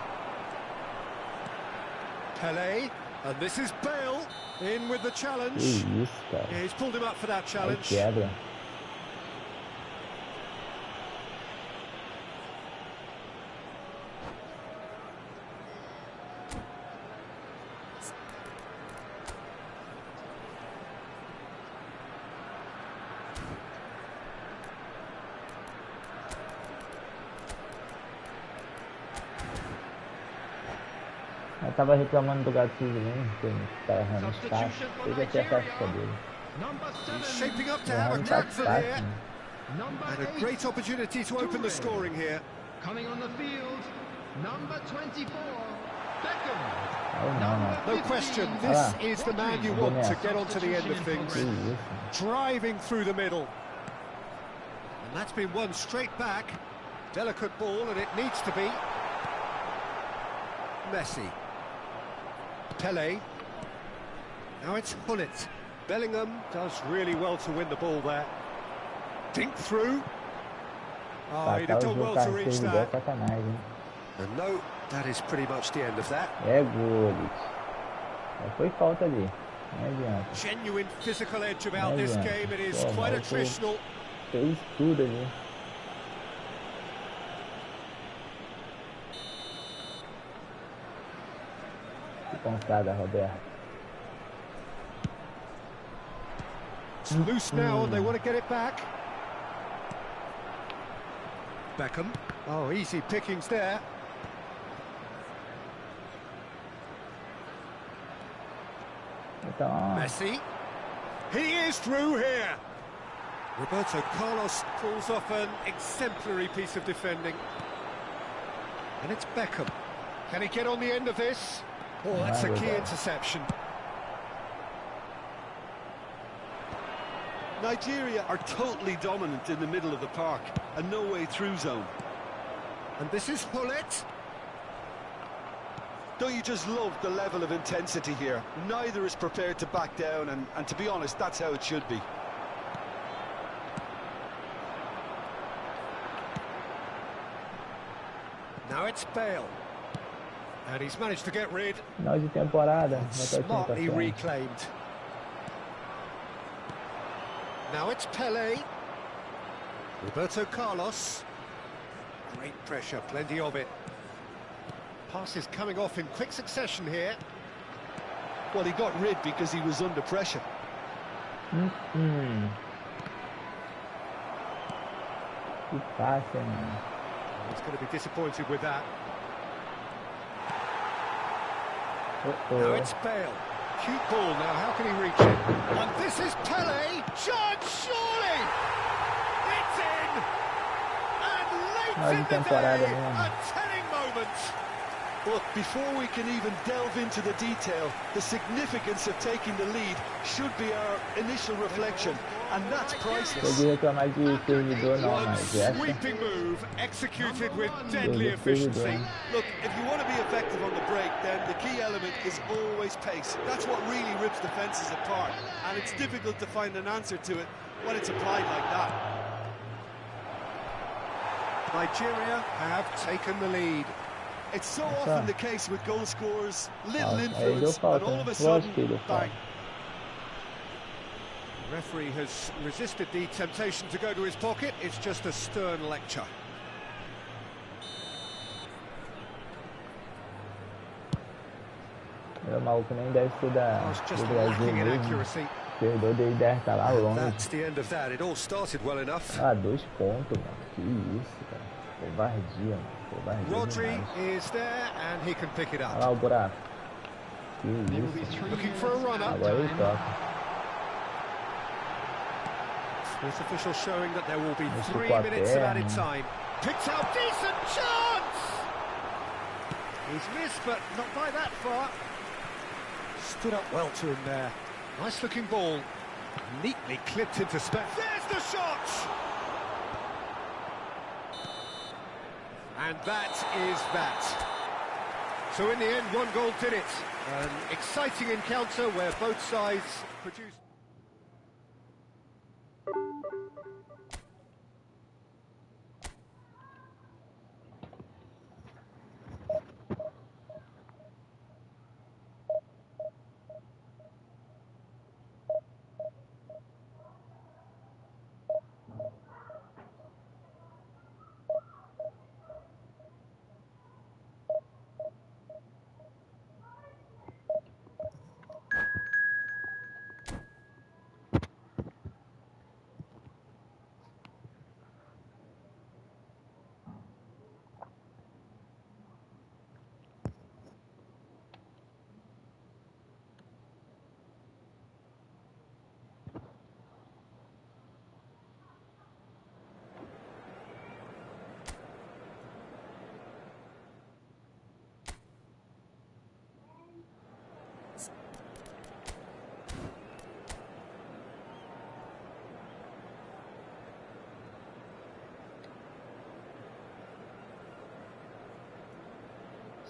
Pelé, and this is Bale. In with the challenge. Que isso, cara. Yeah, he's pulled him up for that Aí challenge. quebra. Eu tava reclamando do gato Suzilin, que tá errando os passos. Eu já tinha a dele. He's shaping up to have a crack from here. And a great opportunity to open the scoring here. Coming on the field, number 24, Beckham. Oh, no. No question, this is the man you want to get onto the end of things. Driving through the middle. And that's been won straight back. Delicate ball, and it needs to be. Messi. Pele. Now it's Hullet. Bellingham does really well to win the ball there. Dink through. Oh, he did well to reach that. And no, that is pretty much the end of that. É gol. Foi falta ali. Não adianta. Genuine physical edge about this game. It is quite attritional. Fez tudo ali. Que pancada, Roberto. It's loose now and they want to get it back. Beckham. Oh, easy pickings there. Então, Messi. He is through here. Roberto Carlos pulls off an exemplary piece of defending. And it's Beckham. Can he get on the end of this? Oh, that's a key interception. Nigeria are totally dominant in the middle of the park, a no-way-through zone. And this is Hullet. Don't you just love the level of intensity here? Neither is prepared to back down, and to be honest, that's how it should be. Now it's Bale. And he's managed to get rid. Final de temporada. Smartly reclaimed. Now it's Pele. Roberto Carlos. Great pressure, plenty of it. Passes coming off in quick succession here. Well, he got rid because he was under pressure. Que passe, man. He's going to be disappointed with that. Now it's Bale. Cute ball now, how can he reach it? And this is Pele. Shot, surely! It's in! And late in the day, a telling moment. Look, before we can even delve into the detail, the significance of taking the lead should be our initial reflection, and that's priceless. One sweeping move, executed with deadly efficiency. Look, if you want to be effective on the break, then the key element is always pace. That's what really rips defences apart, and it's difficult to find an answer to it when it's applied like that. Nigeria have taken the lead. It's so often the case with goal scorers, little influence, and all of a sudden, bang. The referee has resisted the temptation to go to his pocket. It's just a stern lecture. O maluco nem deve ser do Brasil mesmo. Perdeu, deve estar lá longe. That's the end of that. It all started well enough. 2 pontos, mano. Que isso, cara. Covardia, mano. Rodri is there and he can pick it up. Olha lá o buraco. Que isso. Looking for a run-up. Agora ele toca. This official showing that there will be 3 minutes of added time. Picks out decent chance! He's missed, but not by that far. Stood up well to him there. Nice looking ball. Neatly clipped into space. There's the shot! And that is that. So in the end, 1 goal did it. An exciting encounter where both sides produced...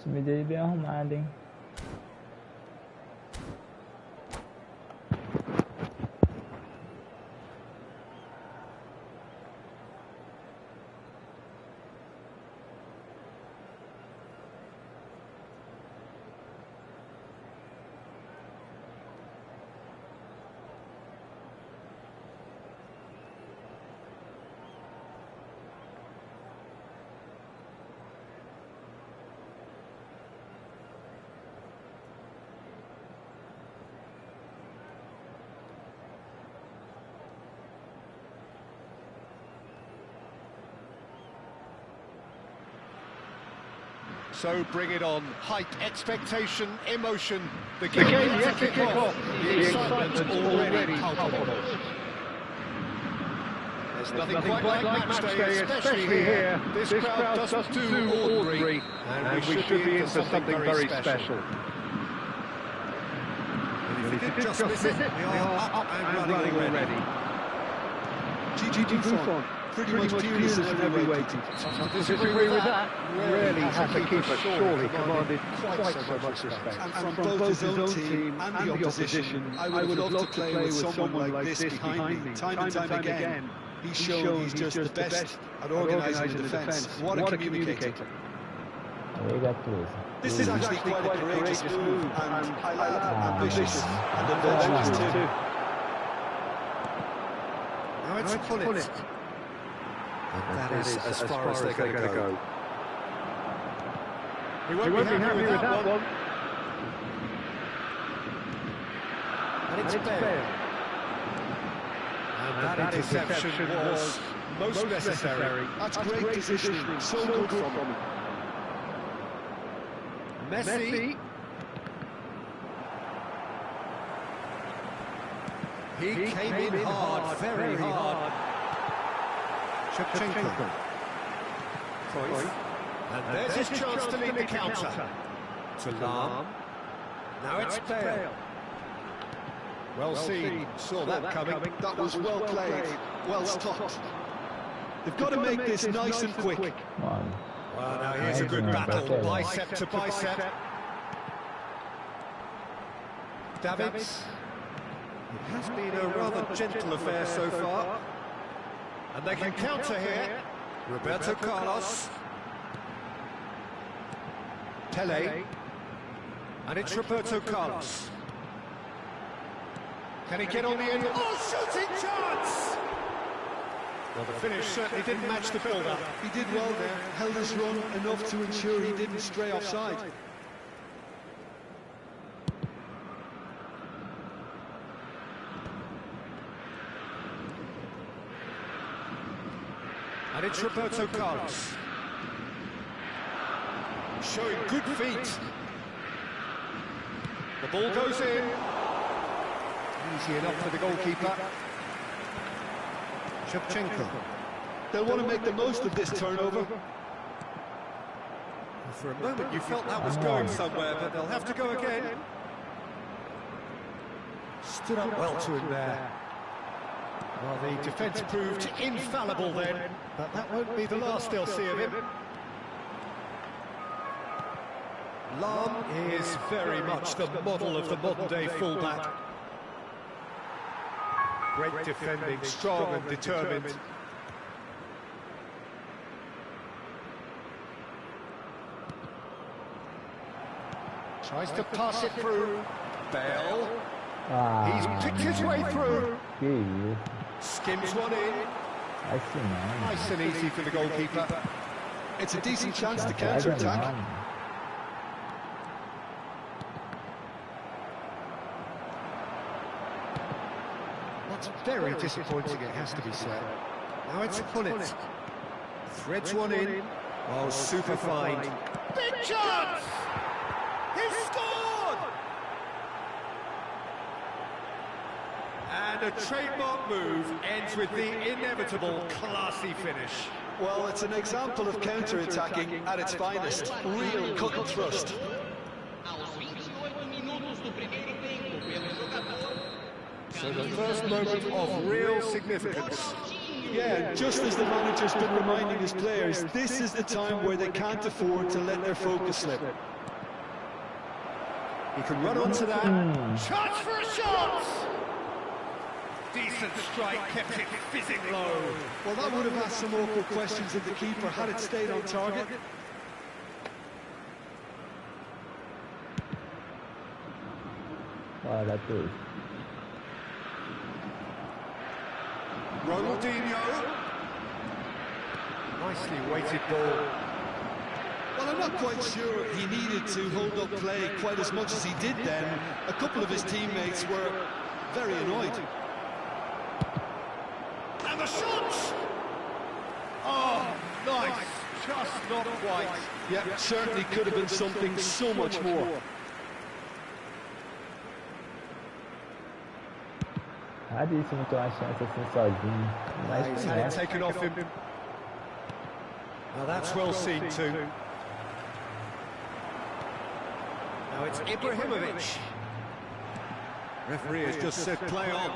time dele bem arrumado, hein? So bring it on. Hype, expectation, emotion. The game yet to kick off. The excitement already palpable. There's nothing quite like match day, especially here. This crowd doesn't do ordinary, and we should be in for something very special. And if we did just miss it, we are up and running already. Buffon. Pretty much peerless and heavyweight. Disagree with that? Really, as a keeper, surely commanded quite so much respect. And from both his own team and the opposition, I would love to play with someone like this behind me. Time and time again, he's shown he's just the best at organising the defence. What a communicator. This is actually quite a courageous move, and I like that, ambitious and adventurous too. Now it's pull it. And that is as far as they're going to go. He won't be happy with that one. And it's fair. And that interception was most necessary. That's great positioning, so good from him. Messi. He came in hard, very hard. Shevchenko. And there's his chance to lead the counter. To Lam. Now it's Bale. Well seen. Saw that coming. That was well played. Well stopped. They've got to make this nice and quick. Well, now here's a good battle. Bicep to bicep. Davids. It has been a rather gentle affair so far. And they can counter here. Roberto Carlos. Pele. And it's Roberto Carlos. Can he get on the end? Oh, shooting chance! Well, the finish certainly didn't match the build-up. He did well there, held his run enough to ensure he didn't stray offside. And it's Roberto Carlos. Showing good feet. The ball goes in. Easy enough for the goalkeeper. Shevchenko. They'll want to make the most of this turnover. For a moment you felt that was going somewhere, but they'll have to go again. Stood up well to him there. Well, the defence proved infallible then, but that won't be the last they'll see of him. Lam is very much the model of the modern-day fullback. Great defending, strong and determined. Tries to pass it through. Bale. He's picked his way through. Skims one in. Nice and easy for the goalkeeper. It's a decent chance to counter-attack. That's very disappointing, it has to be said. Now it's Pullet. Threads one in. Oh, super fine. Big chance! He's scored! And a trademark move ends with the inevitable classy finish. Well, it's an example of counter-attacking at its finest. Real cut and thrust. So the first moment of real significance. Yeah, just as the manager's been reminding his players, this is the time where they can't afford to let their focus slip. He can run onto that. Chance for a shot! Decent strike, kept it fizzing low. Well, that would have asked some awkward questions of the keeper had it stayed on target. Oh, that's good. Ronaldinho. Nicely weighted ball. Well, I'm not quite sure he needed to hold up play quite as much as he did then. A couple of his teammates were very annoyed. And the shot! Oh, nice. Just not quite. Yeah, certainly could have been something so much more. Raríssimo ter uma chance assim sozinho. He's had it taken off him. Now that's well seen too. Now it's Ibrahimovic. Referee has just said play on.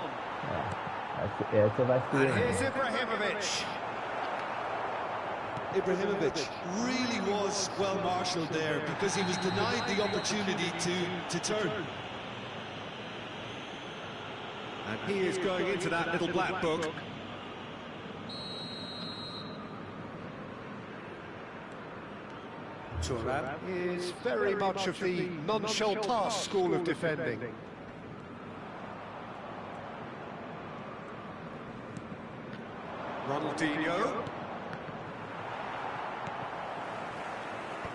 Essa vai ser. And here's Ibrahimovic. Ibrahimovic really was well marshalled there because he was denied the opportunity to turn. And he is going into that little black book. Turan is very much of the non-shall-pass school of defending. Ronaldinho.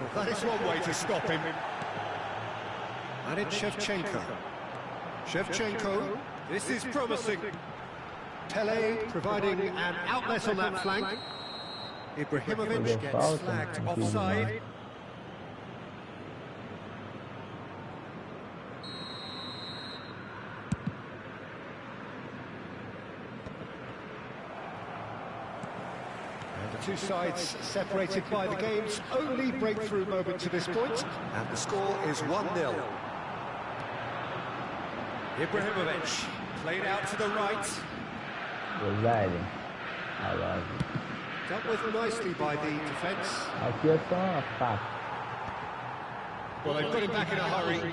Well, that is one way to stop him. And it's Shevchenko. Shevchenko, this is promising. Pele providing an outlet on that flank. Ibrahimovic gets flagged offside. And the two sides separated by the game's only breakthrough moment to this point. And the score is 1-0. Ibrahimovic played out to the right. Residing. I love it. Dealt with nicely by the defence. Aqui é só uma faca. Well, they've got him back in a hurry.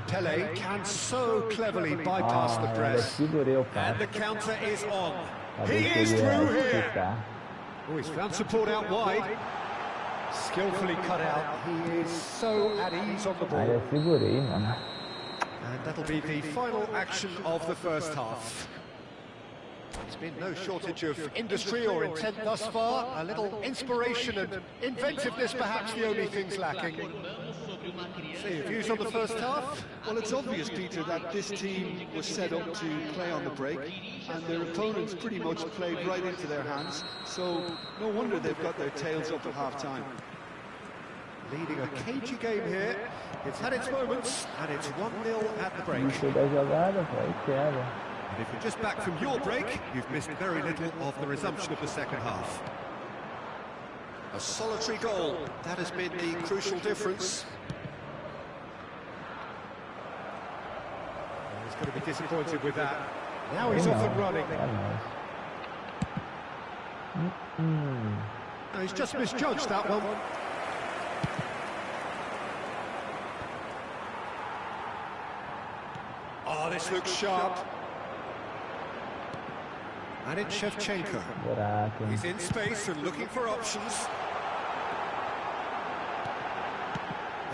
Pele can so cleverly bypass the press. And the counter is on. He is through here. Oh, he's found support out wide. Skillfully cut out. He is so at ease on the ball. Eu segurei, mano. And that'll be the final action of the first half. There's been no shortage of industry or intent thus far. A little inspiration and inventiveness, perhaps the only things lacking. So your views on the first half? Well, it's obvious, Peter, that this team was set up to play on the break, and their opponents pretty much played right into their hands. So no wonder they've got their tails up at half-time. Leading a cagey game here. It's had its moments, and it's 1-0 at the break. Isso da jogada, vai, quero. And if you're just back from your break, you've missed very little of the resumption of the second half. A solitary goal, that has been the crucial difference. Well, he's going to be disappointed with that. Now he's off and running. No, he's just misjudged that one. Oh, this looks sharp. And it's Shevchenko. He's in space and looking for options.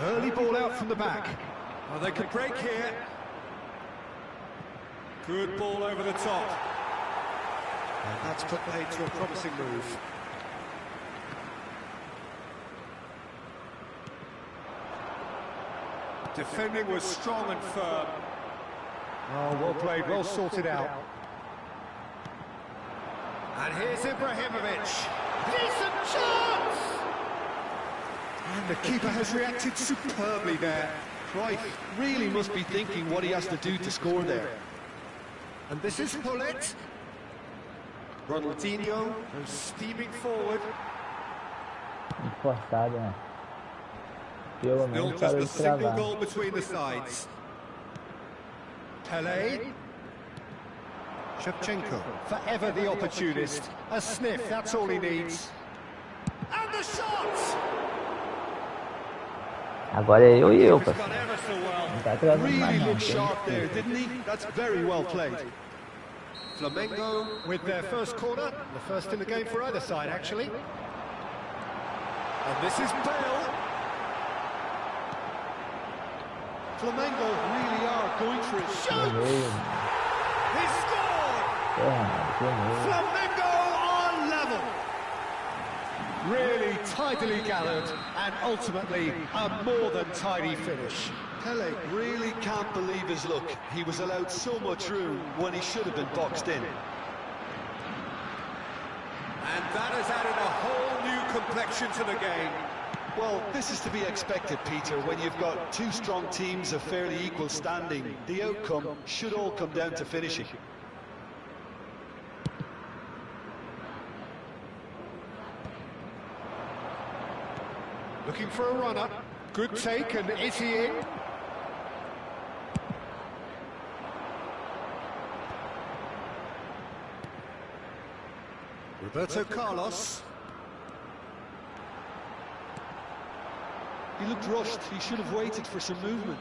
Early ball out from the back. Oh, they could break here. Good ball over the top. And that's put paid to a promising move. Defending was strong and firm. Oh, well played, well sorted out. And here's Ibrahimovic. Decent chance! And the keeper has reacted superbly there. Right, really must be thinking what he has to do to score there. And this is Hullet. Ronaldinho goes steaming forward. Forçado, né? Pelo Still menos just para a ele single travar. goal between the sides. Pele. Shevchenko, forever the opportunist. A sniff, that's all he needs. And the shot! Agora é eu e eu, He's parceiro. got ever so well. Não tá atrasando mais Really não. looked sharp there, didn't he? That's very well played. Flamengo with their first corner, the first in the game for either side, actually. And this is Bale. Flamengo really are going for it. Shoots! He scored! Flamengo are level. Really tidily gathered and ultimately a more than tidy finish. Pele really can't believe his luck. He was allowed so much room when he should have been boxed in. And that has added a whole new complexion to the game. Well, this is to be expected, Peter, when you've got two strong teams of fairly equal standing. The outcome should all come down to finishing. Looking for a runner. Good take, and is he in? Roberto Carlos. He looked rushed. He should have waited for some movement.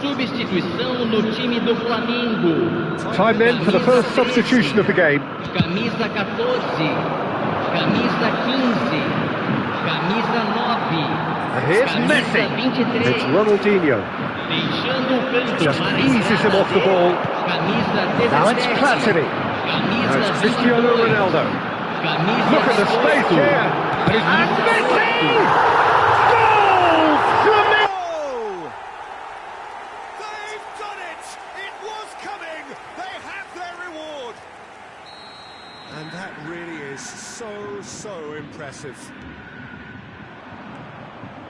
Substituição no time do Flamengo. Time then for the first substitution of the game. Camisa 14, camisa 15, camisa 9. And here's camisa Messi. 23. It's Ronaldinho. Deixando o campo Just para eases him off the ball. Camisa 17. Now it's Platini. Camisa Now it's Cristiano 22. Ronaldo. Camisa Look at the space 18. here. And Messi! Goal! Flamengo! They've done it! It was coming! They have their reward! And that really is so impressive.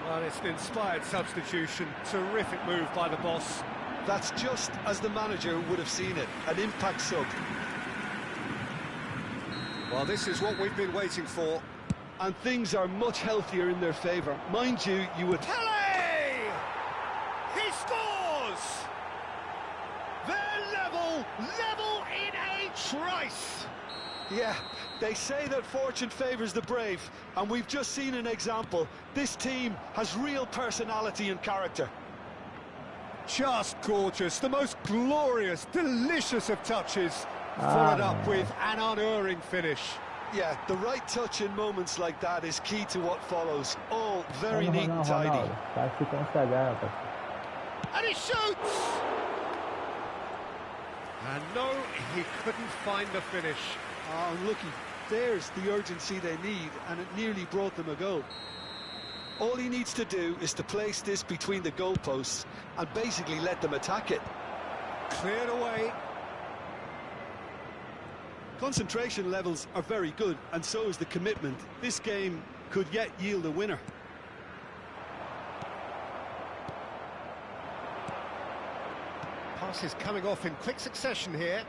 Well, it's an inspired substitution. Terrific move by the boss. That's just as the manager would have seen it. An impact sub. Well, this is what we've been waiting for. And things are much healthier in their favour. Mind you, you would... Pele! He scores! They're level in a trice! Yeah, they say that fortune favours the brave, and we've just seen an example. This team has real personality and character. Just gorgeous, the most glorious, delicious of touches, followed up with an unerring finish. Yeah, the right touch in moments like that is key to what follows. All very neat and tidy. And he shoots! And no, he couldn't find the finish. Oh, unlucky. There's the urgency they need, and it nearly brought them a goal. All he needs to do is to place this between the goalposts and basically let them attack it. Cleared away. Concentration levels are very good, and so is the commitment. This game could yet yield a winner. Passes coming off in quick succession here.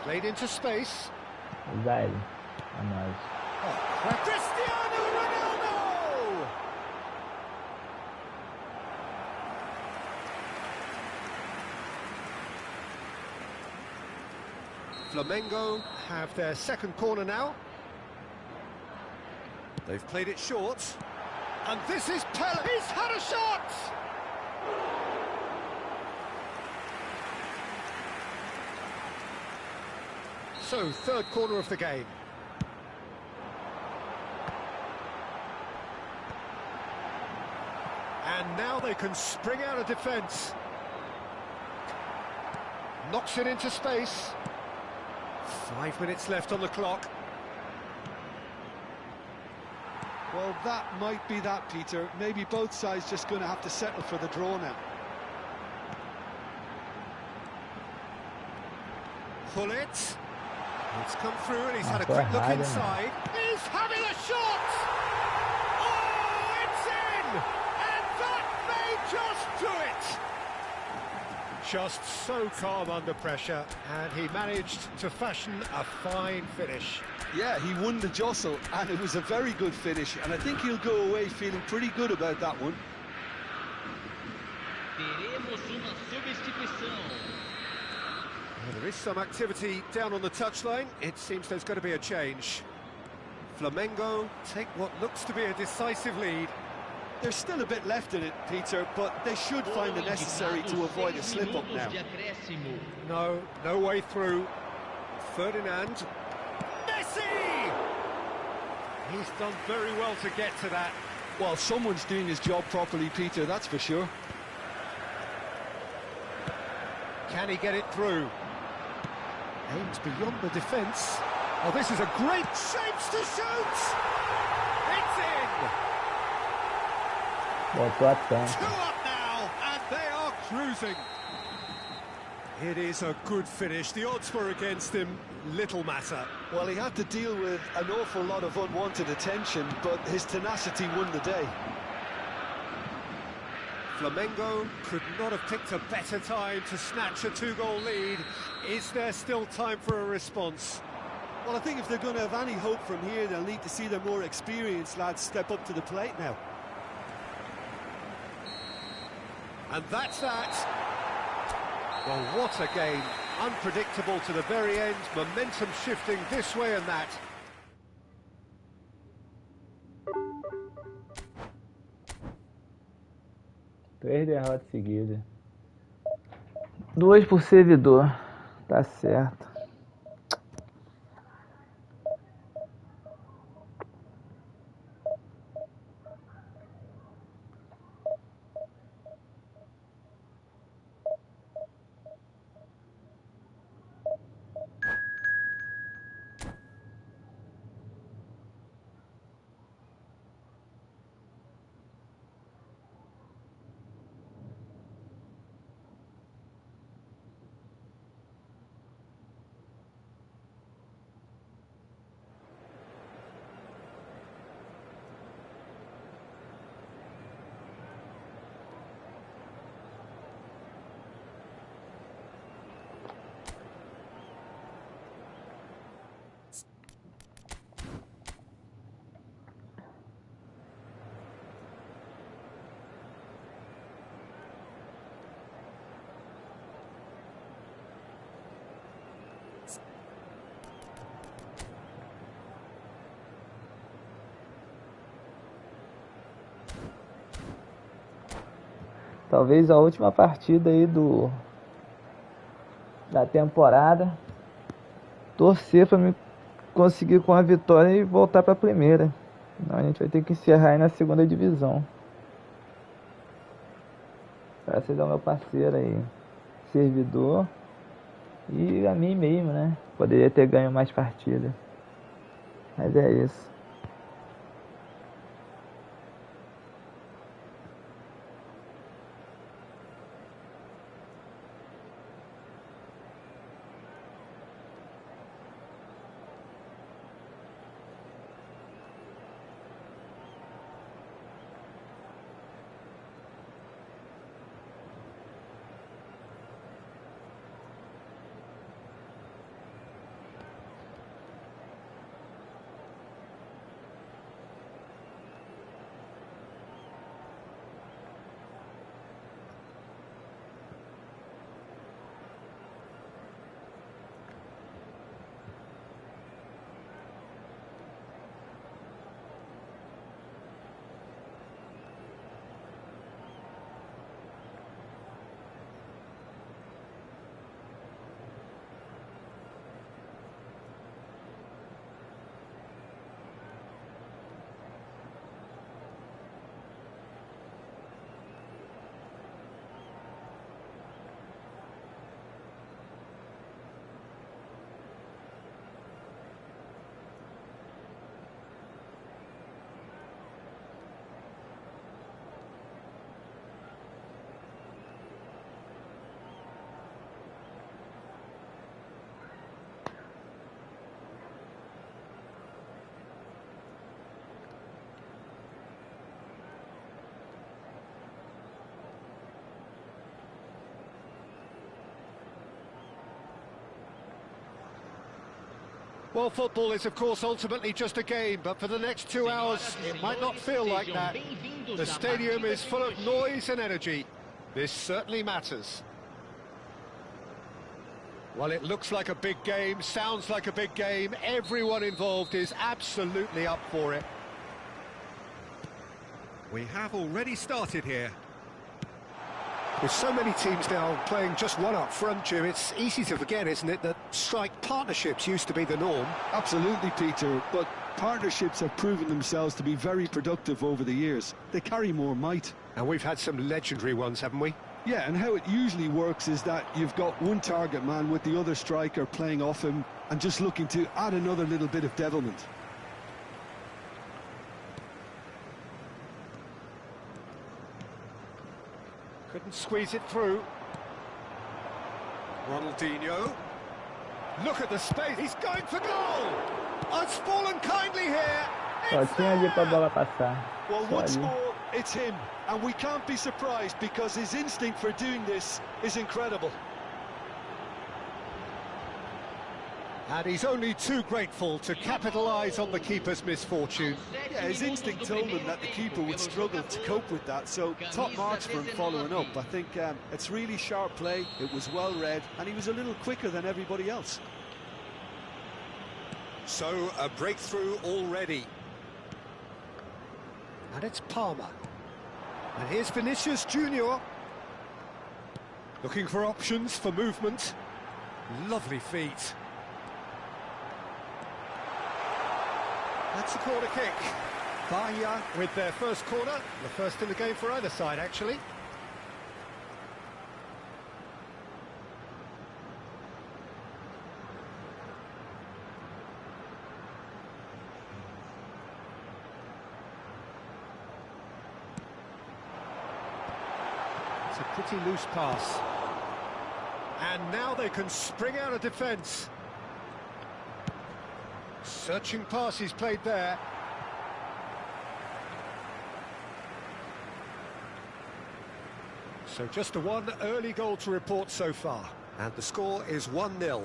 Played into space. Velho, é nóis. Cristiano Ronaldo! Flamengo have their second corner now. They've played it short. And this is Pele. He's had a shot! So, third corner of the game. And now they can spring out of defence. Knocks it into space. 5 minutes left on the clock. Well, that might be that, Peter. Maybe both sides just going to have to settle for the draw now. Pullet. It's come through and he's had a quick look inside. He's having a shot! Oh, it's in! And that may just do it! Just so calm under pressure, and he managed to fashion a fine finish. Yeah, he won the jostle, and it was a very good finish, and I think he'll go away feeling pretty good about that one. Teremos uma substituição. Well, there is some activity down on the touchline. It seems there's going to be a change. Flamengo take what looks to be a decisive lead. There's still a bit left in it, Peter, but they should find it necessary to avoid a slip-up now. No way through. Ferdinand. Messi! He's done very well to get to that. Well, someone's doing his job properly, Peter, that's for sure. Can he get it through? Aims beyond the defence. Oh, this is a great chance to shoot! It's in! Two up now, and they are cruising. It is a good finish. The odds were against him. Little matter. Well, he had to deal with an awful lot of unwanted attention, but his tenacity won the day. Flamengo could not have picked a better time to snatch a two-goal lead. Is there still time for a response? Well, I think if they're going to have any hope from here, they'll need to see their more experienced lads step up to the plate now. And that's that. Well, what a game. Unpredictable to the very end. Momentum shifting this way and that. Três derrotas seguidas. 2 por servidor. Tá certo. Talvez a última partida aí da temporada. Torcer para me conseguir com a vitória e voltar para a primeira. Senão a gente vai ter que encerrar aí na segunda divisão. Graças ao meu parceiro aí, servidor. E a mim mesmo, né? Poderia ter ganho mais partidas. Mas é isso. Well, football is, of course, ultimately just a game, but for the next 2 hours, it might not feel like that. The stadium is full of noise and energy. This certainly matters. Well, it looks like a big game, sounds like a big game. Everyone involved is absolutely up for it. We have already started here. With so many teams now playing just one up front, Jim, it's easy to forget, isn't it, that strike partnerships used to be the norm? Absolutely, Peter, but partnerships have proven themselves to be very productive over the years. They carry more might. And we've had some legendary ones, haven't we? Yeah, and how it usually works is that you've got one target man with the other striker playing off him and just looking to add another little bit of devilment. Couldn't squeeze it through. Ronaldinho. Look at the space. He's going for goal. Oh, it's fallen kindly here. Só tinha ali pra bola passar. Well, Só once ali. more, it's him. And we can't be surprised because his instinct for doing this is incredible. And he's only too grateful to capitalise on the keeper's misfortune. Yeah, his instinct told him that the keeper would struggle to cope with that, so top marks for him following up. I think it's really sharp play, it was well read, and he was a little quicker than everybody else. So, a breakthrough already. And it's Palmer. And here's Vinicius Junior. Looking for options for movement. Lovely feet. That's a corner kick. Bahia with their first corner. The first in the game for either side, actually. It's a pretty loose pass. And now they can spring out of defence. Searching pass he's played there. So just the one early goal to report so far. And the score is 1-0.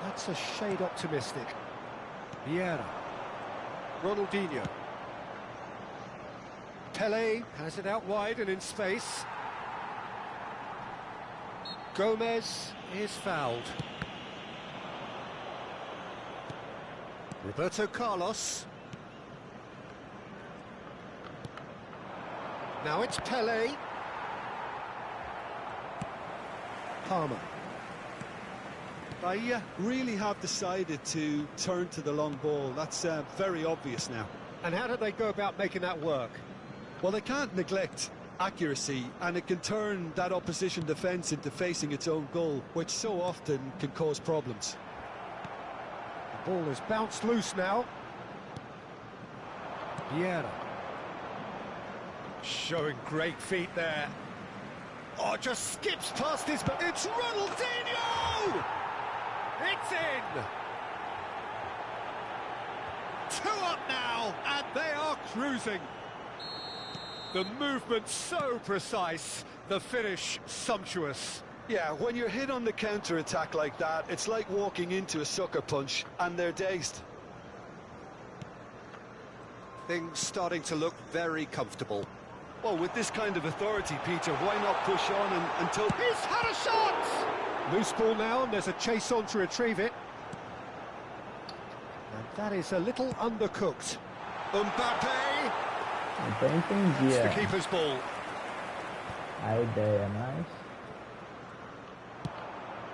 That's a shade optimistic. Vieira. Ronaldinho. Pelé has it out wide and in space. Gomez is fouled. Roberto Carlos. Now it's Pelé. Palmer. Bahia really have decided to turn to the long ball. That's very obvious now. And how did they go about making that work? Well, they can't neglect accuracy, and it can turn that opposition defence into facing its own goal, which so often can cause problems. The ball is bounced loose now. Vieira. Showing great feet there. Oh, just skips past his... It's Ronaldinho! It's in! 2 up now, and they are cruising. The movement so precise, the finish sumptuous. Yeah, when you're hit on the counter-attack like that, it's like walking into a sucker punch, and they're dazed. Things starting to look very comfortable. Well, with this kind of authority, Peter, why not push on until... He's had a shot! Loose ball now, and there's a chase on to retrieve it. And that is a little undercooked. Mbappe! Até entendi It's the keeper's ball. a ideia, mas...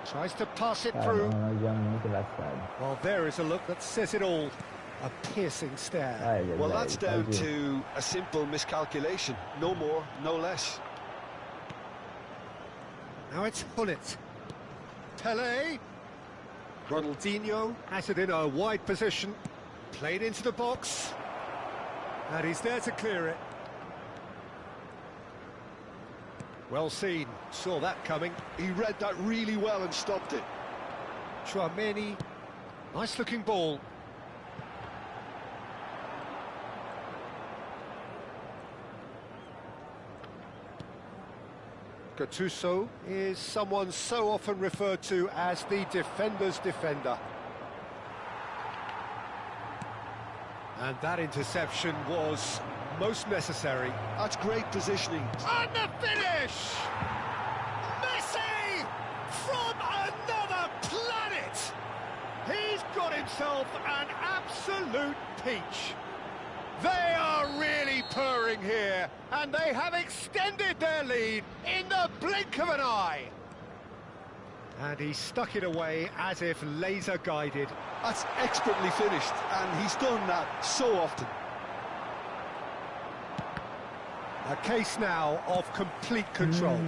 Tries to pass it Cara, through. o Ronaldinho é muito engraçado. Well, there is a look that says it all. A piercing stare. Ai, ai, Well, ai, that's down tadinho. to a simple miscalculation. No more, no less. Now it's Bullet. Pelé. Ronaldinho has it in a wide position. Played into the box. And he's there to clear it. Well seen. Saw that coming. He read that really well and stopped it. Chouameni. Nice looking ball. Gattuso is someone so often referred to as the defender's defender. And that interception was most necessary. That's great positioning. And the finish! Messi from another planet! He's got himself an absolute peach. They are really purring here, and they have extended their lead in the blink of an eye. And he stuck it away as if laser-guided. That's expertly finished, and he's done that so often. A case now of complete control.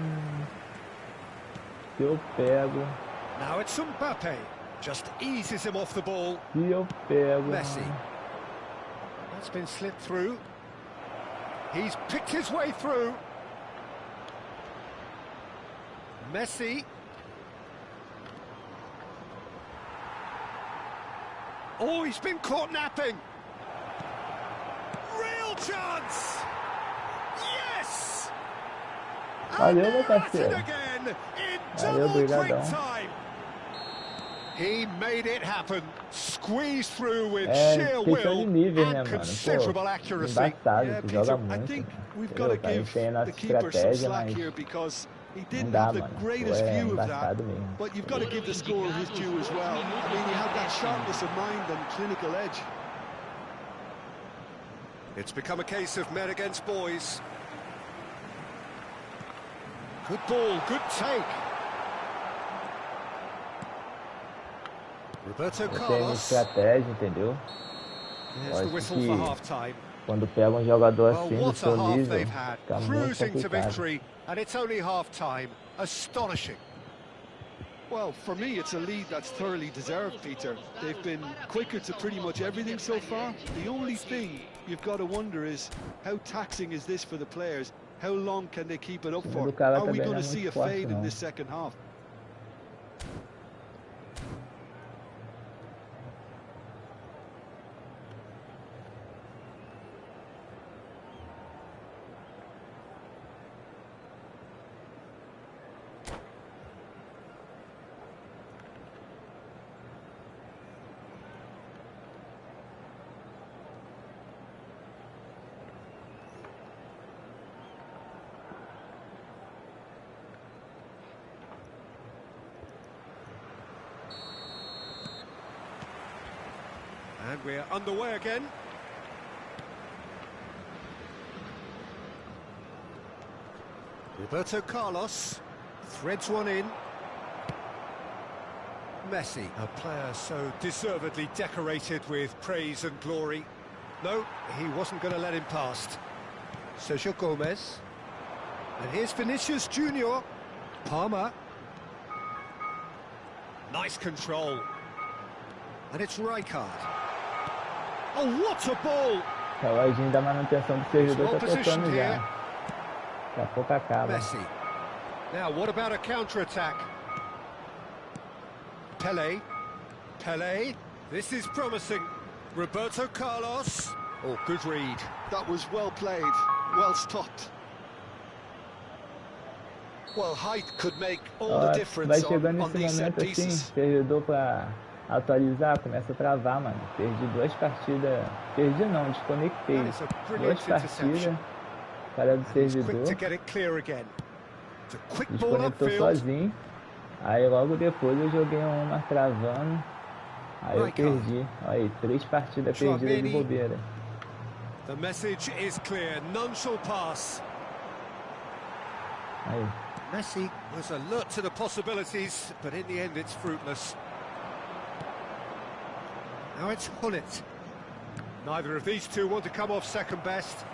Eu pego. Now it's Mbappe. Just eases him off the ball. Eu pego. Messi. That's been slipped through. He's picked his way through. Messi. Oh, he's been caught napping. Real chance. Yes. Valeu, meu parceiro. Again in Valeu, double quick brigadão. time. He made it happen. Squeezed through with É sheer questão de will nível, né, and mano? considerable Pô, accuracy. embaçado, tu joga I muito. think we've Entendeu? got to Tá, a gente give tem a nossa the keeper some estratégia, slack mas here because he não didn't dá, have the mano. Pô, greatest é view of that. embaçado mesmo. But you've got to give the scorer his due as well. I mean, he had that sharpness of mind and clinical edge. It's become a case of men against boys. Good ball, good take. Roberto Eu tenho minha Carlos. estratégia, entendeu? There's the Acho whistle que for half-time. quando pega um jogador Well, assim do what a seu half nível, they've had. fica muito Cruising to complicado. victory, and it's only half-time. Astonishing. Well, for me, it's a lead that's thoroughly deserved, Peter. They've been quicker to pretty much everything so far. The only thing you've got to wonder is how taxing is this for the players? How long can they keep it up O time for? do cara Are we também going não é to see muito a forte, fade in não. this second half? And we're underway again. Roberto Carlos threads one in. Messi, a player so deservedly decorated with praise and glory. No, he wasn't going to let him past. Sergio Gomez. And here's Vinicius Junior. Palmer. Nice control. And it's Rijkaard. Oh, what a ball! O reloginho da manutenção do servidor tá tocando já. Daqui a pouco acaba. Messi. Now, what about a counter-attack? Pelé. Pelé. This is promising. Roberto Carlos. Oh, good read. That was well played, well stopped. Well, height could make all the Vai difference chegando on nesse these set momento assim, pieces. servidor pra atualizar, começa a travar, mano. Perdi 2 partidas. Perdi não, desconectei. That is a 2 brilliant partidas. interception. Cara do And he's quick servidor. to get it clear again. It's a quick ball Desconectou upfield. sozinho. Aí logo depois eu joguei uma travando. Aí eu Rijkaard. perdi. Olha aí, 3 partidas perdidas de bobeira. The message is clear. None shall pass. Aí. Messi was alert to the possibilities, but in the end it's fruitless. Now it's Hullet. Neither of these two want to come off second best.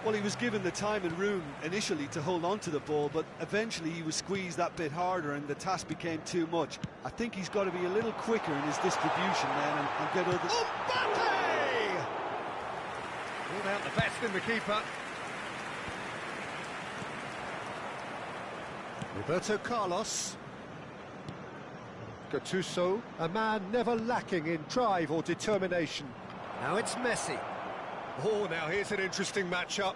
Well, he was given the time and room initially to hold on to the ball, but eventually he was squeezed that bit harder and the task became too much. I think he's got to be a little quicker in his distribution then and get other... Mbappe! Pulled out the best in the keeper. Roberto Carlos. Gattuso, a man never lacking in drive or determination. Now it's Messi. Oh, now here's an interesting matchup.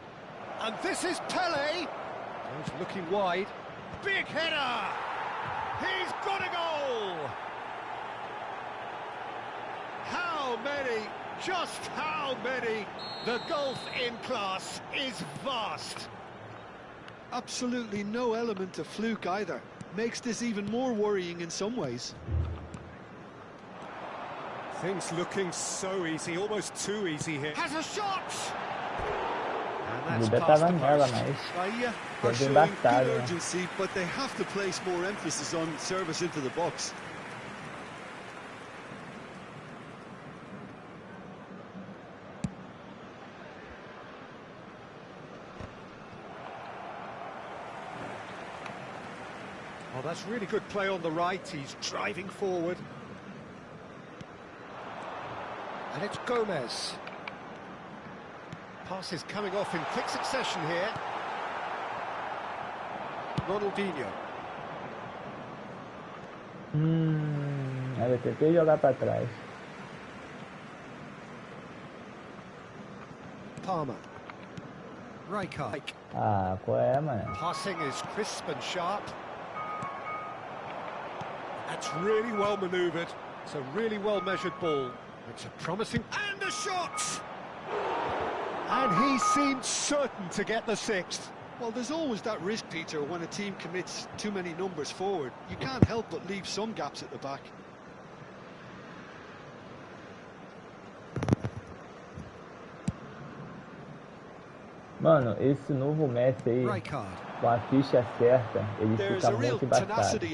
And this is Pelé. He's looking wide. Big header! He's got a goal! How many? Just how many? The gulf in class is vast. Absolutely no element of fluke either. Makes this even more worrying in some ways. Things looking so easy, almost too easy here. Has a shot! And that's past the post. Bahia are showing good urgency, but they have to place more emphasis on service into the box. Oh, that's really good play on the right. He's driving forward. And it's Gomez. Passes coming off in quick succession here. Ronaldinho. Eu tentei jogar para trás. Palmer. Rijkaard. Ah, qual é, mano? Passing is crisp and sharp. That's really well manoeuvred. It's a really well measured ball. It's a promising... And a shot! And he seemed certain to get the sixth. Well, there's always that risk, Peter, when a team commits too many numbers forward. You can't help but leave some gaps at the back. Mano, esse novo Messi aí, com a ficha certa, ele fica muito embaçado.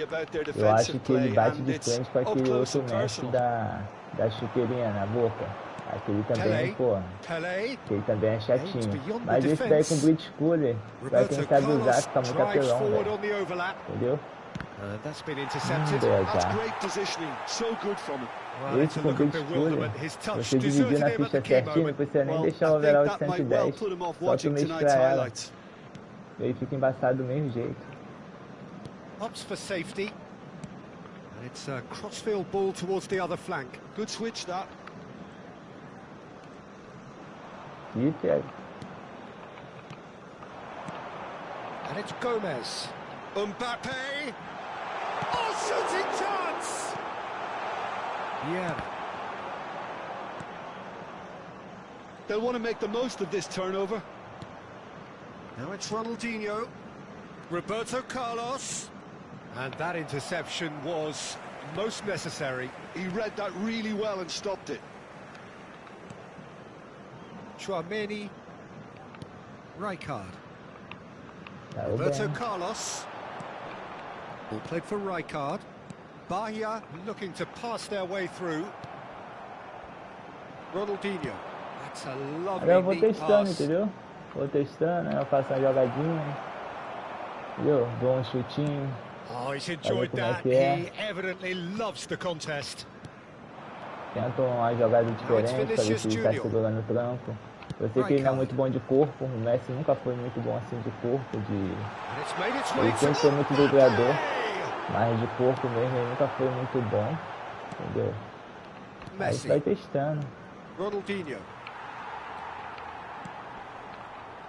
Eu acho que ele bate de frente com aquele outro Messi da chuteirinha na boca. Aquele também, pô, aquele também é chatinho. Mas esse daí com Blitz Cooler, pra quem sabe usar, fica muito apelão, velho. Entendeu? That's been intercepted. That's great positioning. So good from him. Esse com Blitz Cooler, você dividir na ficha certinho, não precisa nem deixar o overall de 110, só tu mesclar ela. E aí fica embaçado do mesmo jeito. Opts for safety. And it's a crossfield ball towards the other flank. Good switch that. E pega. And it's Gomez. Mbappe. Oh, shooting chance! Yeah. They'll want to make the most of this turnover. Now it's Ronaldinho. Roberto Carlos. And that interception was most necessary. He read that really well and stopped it. Chouameni. Rijkaard. Roberto Carlos. Ball played for Rijkaard. Bahia looking to pass their way through. Ronaldinho. That's a lovely eu vou testando, pass. entendeu? Vou testando, eu faço uma jogadinha. Entendeu? Dou um chutinho. Oh, he's enjoyed that. He evidently loves the contest. Tento uma jogada diferente para ver se ele tá segurando o trampo. Eu sei que ele não é muito bom de corpo, o Messi nunca foi muito bom assim de corpo, ele sempre foi muito driblador, mas de corpo mesmo ele nunca foi muito bom, entendeu? Aí a gente vai testando. Ronaldinho.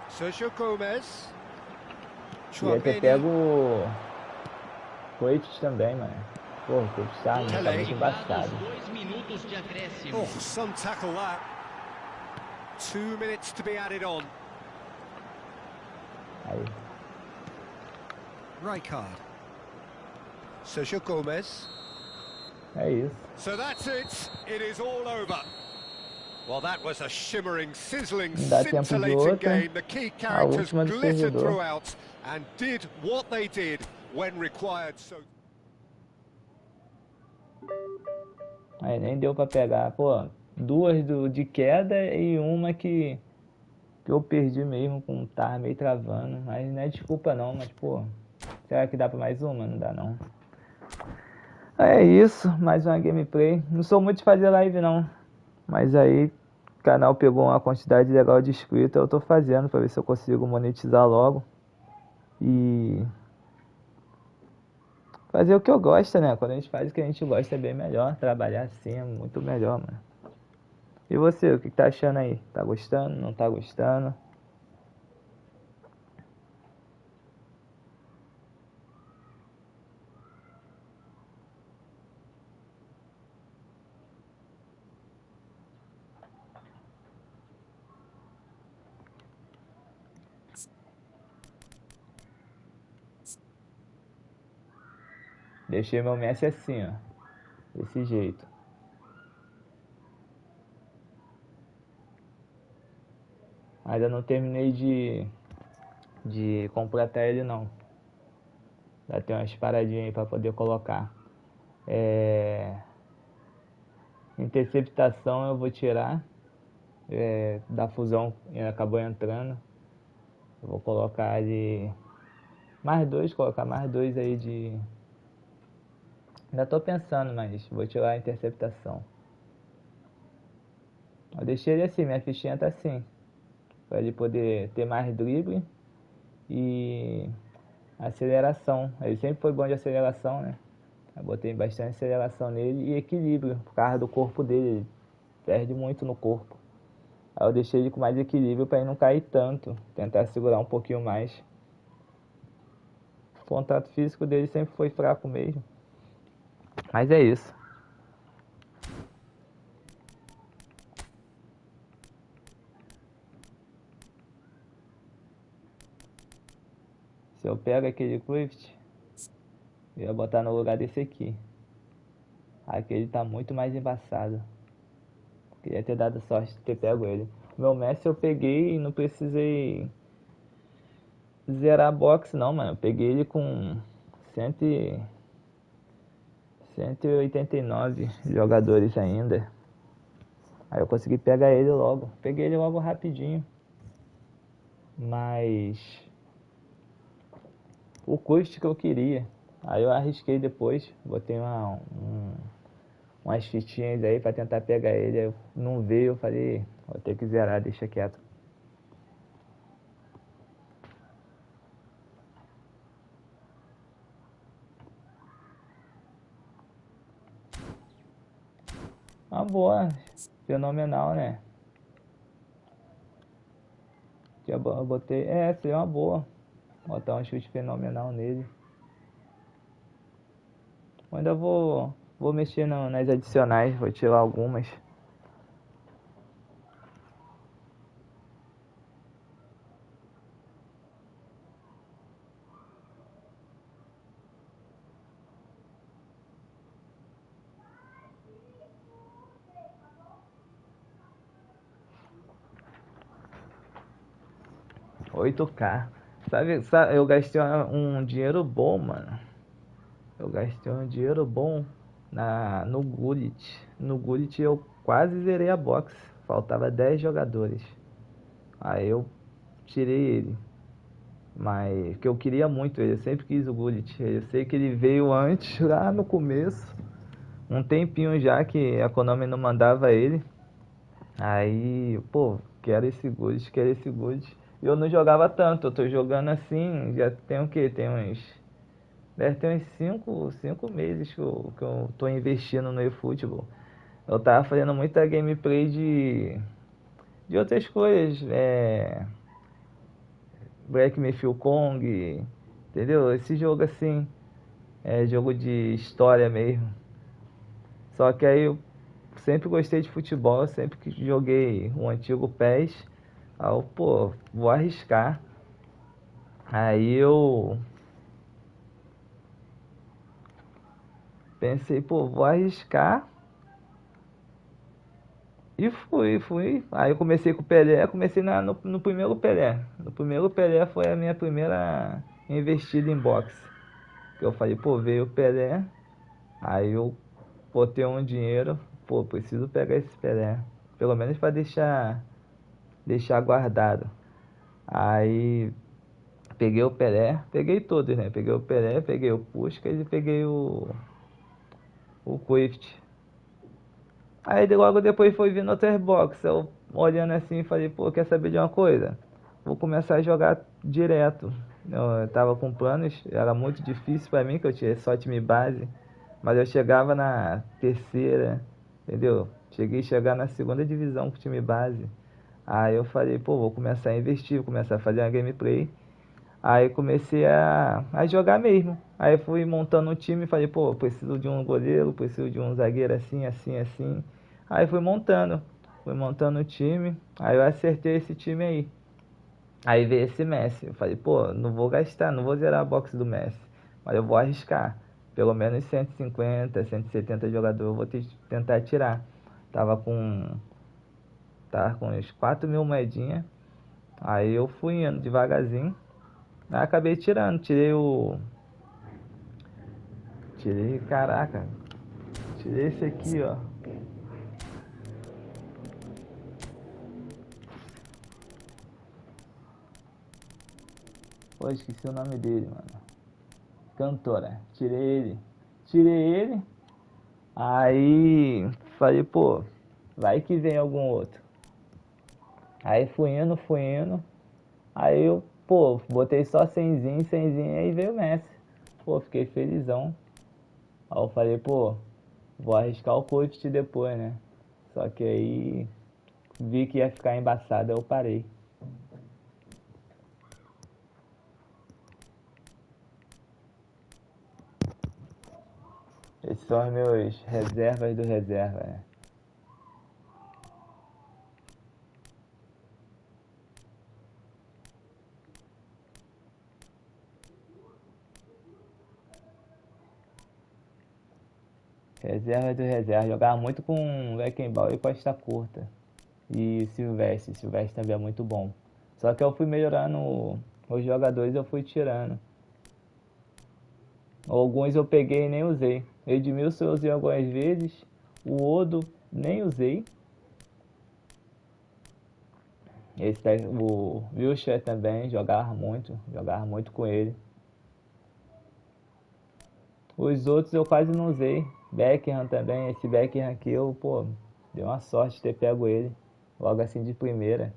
Sergio Gomez. E até pego o Coites também, mano. Pô, o Coites tá muito embaçado. Oh, some tackle that. 2 minutes to be added on. Aí. Rijkaard. Sergio Gomez. É isso. So that's it. It is all over. Well, that was a shimmering, sizzling, Dá tempo de scintillating outra. game. The key characters glittered throughout and did what they did when required. So. Aí nem deu pra pegar, pô. Duas de queda e uma que eu perdi mesmo, com tava meio travando. Mas não é desculpa não, mas pô, será que dá pra mais uma? Não dá não. É isso, mais uma gameplay. Não sou muito de fazer live não, mas aí o canal pegou uma quantidade legal de inscritos, eu tô fazendo pra ver se eu consigo monetizar logo. E fazer o que eu gosto, né? Quando a gente faz o que a gente gosta é bem melhor. Trabalhar assim é muito melhor, mano. E você, o que tá achando aí? Tá gostando? Não tá gostando? Deixei meu Messi assim, ó. Desse jeito. Ainda não terminei de completar ele não. Já tem umas paradinhas aí pra poder colocar. Interceptação eu vou tirar. Da fusão acabou entrando. Eu vou colocar de colocar mais dois aí de... Ainda tô pensando, mas vou tirar a interceptação. Eu deixei ele assim, minha fichinha tá assim. Pra ele poder ter mais drible e aceleração. Ele sempre foi bom de aceleração, né? Eu botei bastante aceleração nele e equilíbrio, por causa do corpo dele. Ele perde muito no corpo. Aí eu deixei ele com mais equilíbrio para ele não cair tanto. Tentar segurar um pouquinho mais. O contato físico dele sempre foi fraco mesmo. Mas é isso. Se eu pego aquele Clift, eu ia botar no lugar desse aqui. Aquele tá muito mais embaçado. Queria ter dado sorte de ter pego ele. Meu Messi eu peguei e não precisei zerar a box não, mano. Eu peguei ele com 189 jogadores ainda. Aí eu consegui pegar ele logo. Peguei ele logo rapidinho. Mas o custo que eu queria. Aí eu arrisquei depois. Botei umas fitinhas aí pra tentar pegar ele. Aí não veio, eu falei, vou ter que zerar, deixa quieto. Uma boa, fenomenal, né? Eu botei, seria uma boa. Botar um chute fenomenal nele. Ainda vou mexer nas adicionais, vou tirar algumas. $8K. Sabe, eu gastei um dinheiro bom, mano. Eu gastei um dinheiro bom no Gullit. No Gullit eu quase zerei a box. Faltava 10 jogadores. Aí eu tirei ele. Mas que eu queria muito ele, eu sempre quis o Gullit. Eu sei que ele veio antes, lá no começo. Um tempinho já que a Konami não mandava ele. Aí, pô, quero esse Gullit, quero esse Gullit. E eu não jogava tanto, eu tô jogando assim, já tem o quê? Deve ter uns 5 meses que eu tô investindo no eFootball. Eu tava fazendo muita gameplay de outras coisas, Black Mythic Kong, entendeu? Esse jogo assim, jogo de história mesmo. Só que aí eu sempre gostei de futebol, sempre que joguei o antigo PES. Aí eu, pô, vou arriscar. Aí eu pensei, pô, vou arriscar. E fui. Aí eu comecei com o Pelé, comecei no primeiro Pelé. No primeiro Pelé foi a minha primeira investida em boxe. Que eu falei, pô, veio o Pelé. Aí eu botei um dinheiro, pô, preciso pegar esse Pelé. Pelo menos para deixar guardado. Aí peguei o Pelé, peguei todos, né? Peguei o Pelé, peguei o Puskás e peguei o Quift. Aí logo depois foi vindo outras box. Eu olhando assim falei, pô, quer saber de uma coisa? Vou começar a jogar direto. Eu tava com planos, era muito difícil pra mim, que eu tinha só time base. Mas eu chegava na terceira, entendeu? Cheguei a chegar na segunda divisão com time base. Aí eu falei, pô, vou começar a investir, vou começar a fazer uma gameplay. Aí comecei a jogar mesmo. Aí fui montando um time e falei, pô, preciso de um goleiro, preciso de um zagueiro assim, assim, assim. Aí fui montando o time. Aí eu acertei esse time aí. Aí veio esse Messi. Eu falei, pô, não vou gastar, não vou zerar a box do Messi. Mas eu vou arriscar. pelo menos 150, 170 jogadores eu vou tentar tirar. Tava com uns 4.000 moedinhas. Aí eu fui indo devagarzinho. Aí acabei tirando. Caraca. Tirei esse aqui, ó. Pô, esqueci o nome dele, mano. Cantora. Tirei ele. Aí falei, pô, vai que vem algum outro. Aí fui indo. Aí eu, pô, botei só 100zinho, aí veio o Messi. Pô, fiquei felizão. Aí eu falei, pô, vou arriscar o coach depois, né? Só que aí vi que ia ficar embaçado, eu parei. Esses são os meus reservas do reserva, né? Reserva do reserva. Jogava muito com Beckenbauer e Costa Curta. E Silvestre. Silvestre também é muito bom. Só que eu fui melhorando os jogadores, eu fui tirando. Alguns eu peguei e nem usei. Edmilson eu usei algumas vezes. O Odo nem usei. O Wilshere também jogava muito com ele. Os outros eu quase não usei. Beckham também, esse Beckham aqui eu, pô, deu uma sorte de ter pego ele. Logo assim de primeira.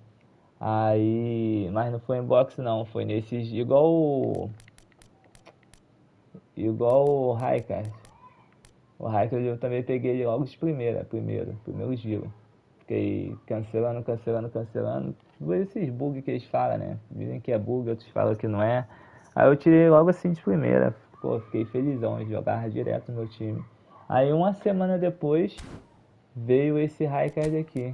Aí, mas não foi em boxe não, foi nesses, igual o Raikkonen. O Raikkonen eu também peguei ele logo de primeiro giro. Fiquei cancelando. Por esses bugs que eles falam, né? Dizem que é bug, outros falam que não é. Aí eu tirei logo assim de primeira. Pô, fiquei felizão, jogava direto no meu time. Aí uma semana depois veio esse Raikkonen aqui.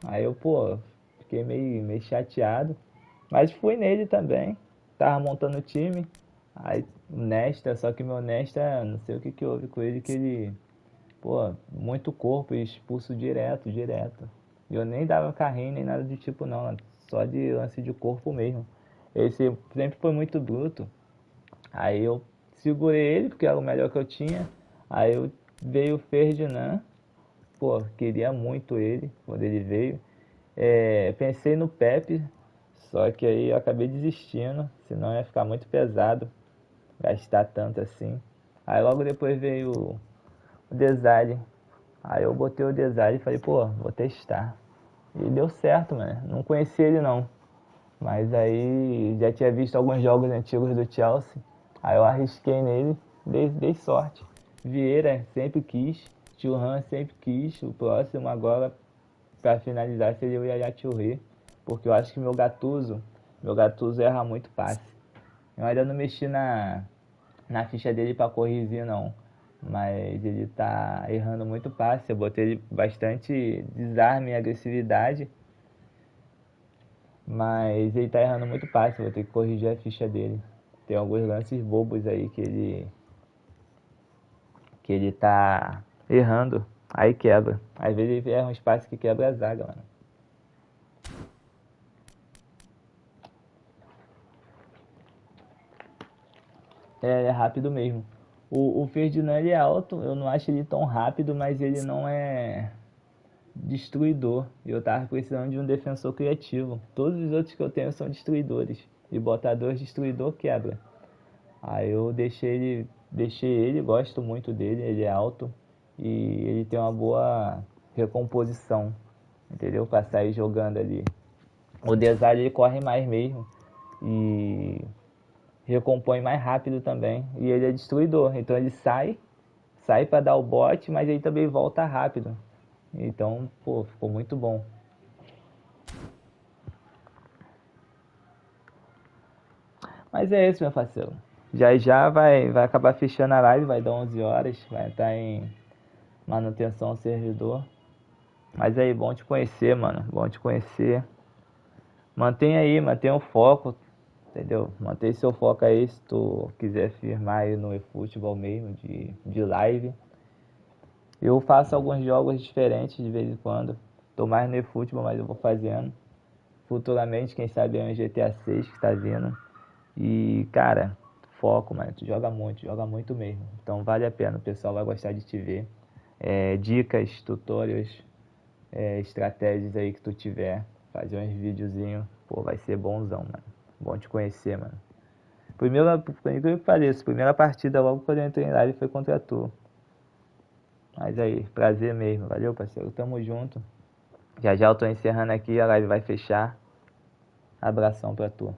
Aí eu, pô, fiquei meio chateado. Mas fui nele também. Tava montando o time. Aí o Nesta, só que meu Nesta, não sei o que houve com ele, que ele, pô, muito corpo e expulso direto. E eu nem dava carrinho nem nada do tipo não, só de lance de corpo mesmo. Esse sempre foi muito bruto. Aí eu segurei ele, porque era o melhor que eu tinha. Aí veio o Ferdinand, pô, queria muito ele quando ele veio. Pensei no Pepe, só que aí eu acabei desistindo, senão ia ficar muito pesado gastar tanto assim. Aí logo depois veio o Design. Aí eu botei o Design e falei, pô, vou testar. E deu certo, mano. Não conhecia ele não. Mas aí já tinha visto alguns jogos antigos do Chelsea. Aí eu arrisquei nele, dei sorte. Vieira sempre quis, Thuram sempre quis. O próximo agora, pra finalizar, seria o Yaya Touré. Porque eu acho que meu Gattuso erra muito passe. Eu ainda não mexi na ficha dele pra corrigir não. Mas ele tá errando muito passe. Eu botei ele bastante desarme e agressividade. Mas ele tá errando muito passe. Vou ter que corrigir a ficha dele. Tem alguns lances bobos aí que ele tá errando. Aí quebra. Às vezes ele erra um espaço que quebra a zaga, mano. É rápido mesmo. O Ferdinand ele é alto, eu não acho ele tão rápido, mas ele não é destruidor. Eu tava precisando de um defensor criativo. Todos os outros que eu tenho são destruidores. E botar dois destruidor quebra. Aí eu deixei ele, gosto muito dele, ele é alto e ele tem uma boa recomposição, entendeu? Pra sair jogando ali. O Desire ele corre mais mesmo e recompõe mais rápido também. E ele é destruidor, então ele sai para dar o bote, mas ele também volta rápido. Então, pô, ficou muito bom. Mas é isso, meu parceiro. Já vai acabar fechando a live, vai dar 11 horas, vai estar em manutenção ao servidor. Mas aí, bom te conhecer, mano. Bom te conhecer. Mantenha o foco. Entendeu? Mantém seu foco aí se tu quiser firmar aí no eFootball mesmo, de live. Eu faço alguns jogos diferentes de vez em quando. Tô mais no eFootball, mas eu vou fazendo. Futuramente, quem sabe é um GTA 6 que tá vindo. E, cara, foco, mano. Tu joga muito mesmo. Então vale a pena, o pessoal vai gostar de te ver. Dicas, tutorials, estratégias aí que tu tiver. Fazer uns videozinhos, pô, vai ser bonzão, mano. Bom te conhecer, mano. Por incrível que pareça, primeira partida logo quando eu entrei em live foi contra tu. Mas aí, prazer mesmo. Valeu, parceiro. Tamo junto. Já já eu tô encerrando aqui, a live vai fechar. Abração pra tu.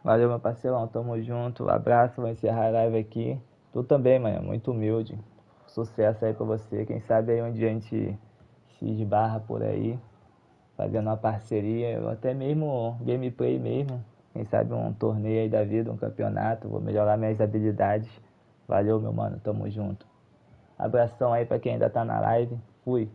Valeu, meu parceirão. Tamo junto. Abraço. Vou encerrar a live aqui. Tu também, mano. Muito humilde. Sucesso aí pra você. Quem sabe aí onde a gente se esbarra por aí. Fazendo uma parceria. Ou até mesmo gameplay mesmo. Quem sabe um torneio aí da vida, um campeonato. Vou melhorar minhas habilidades. Valeu, meu mano. Tamo junto. Abração aí pra quem ainda tá na live. Fui.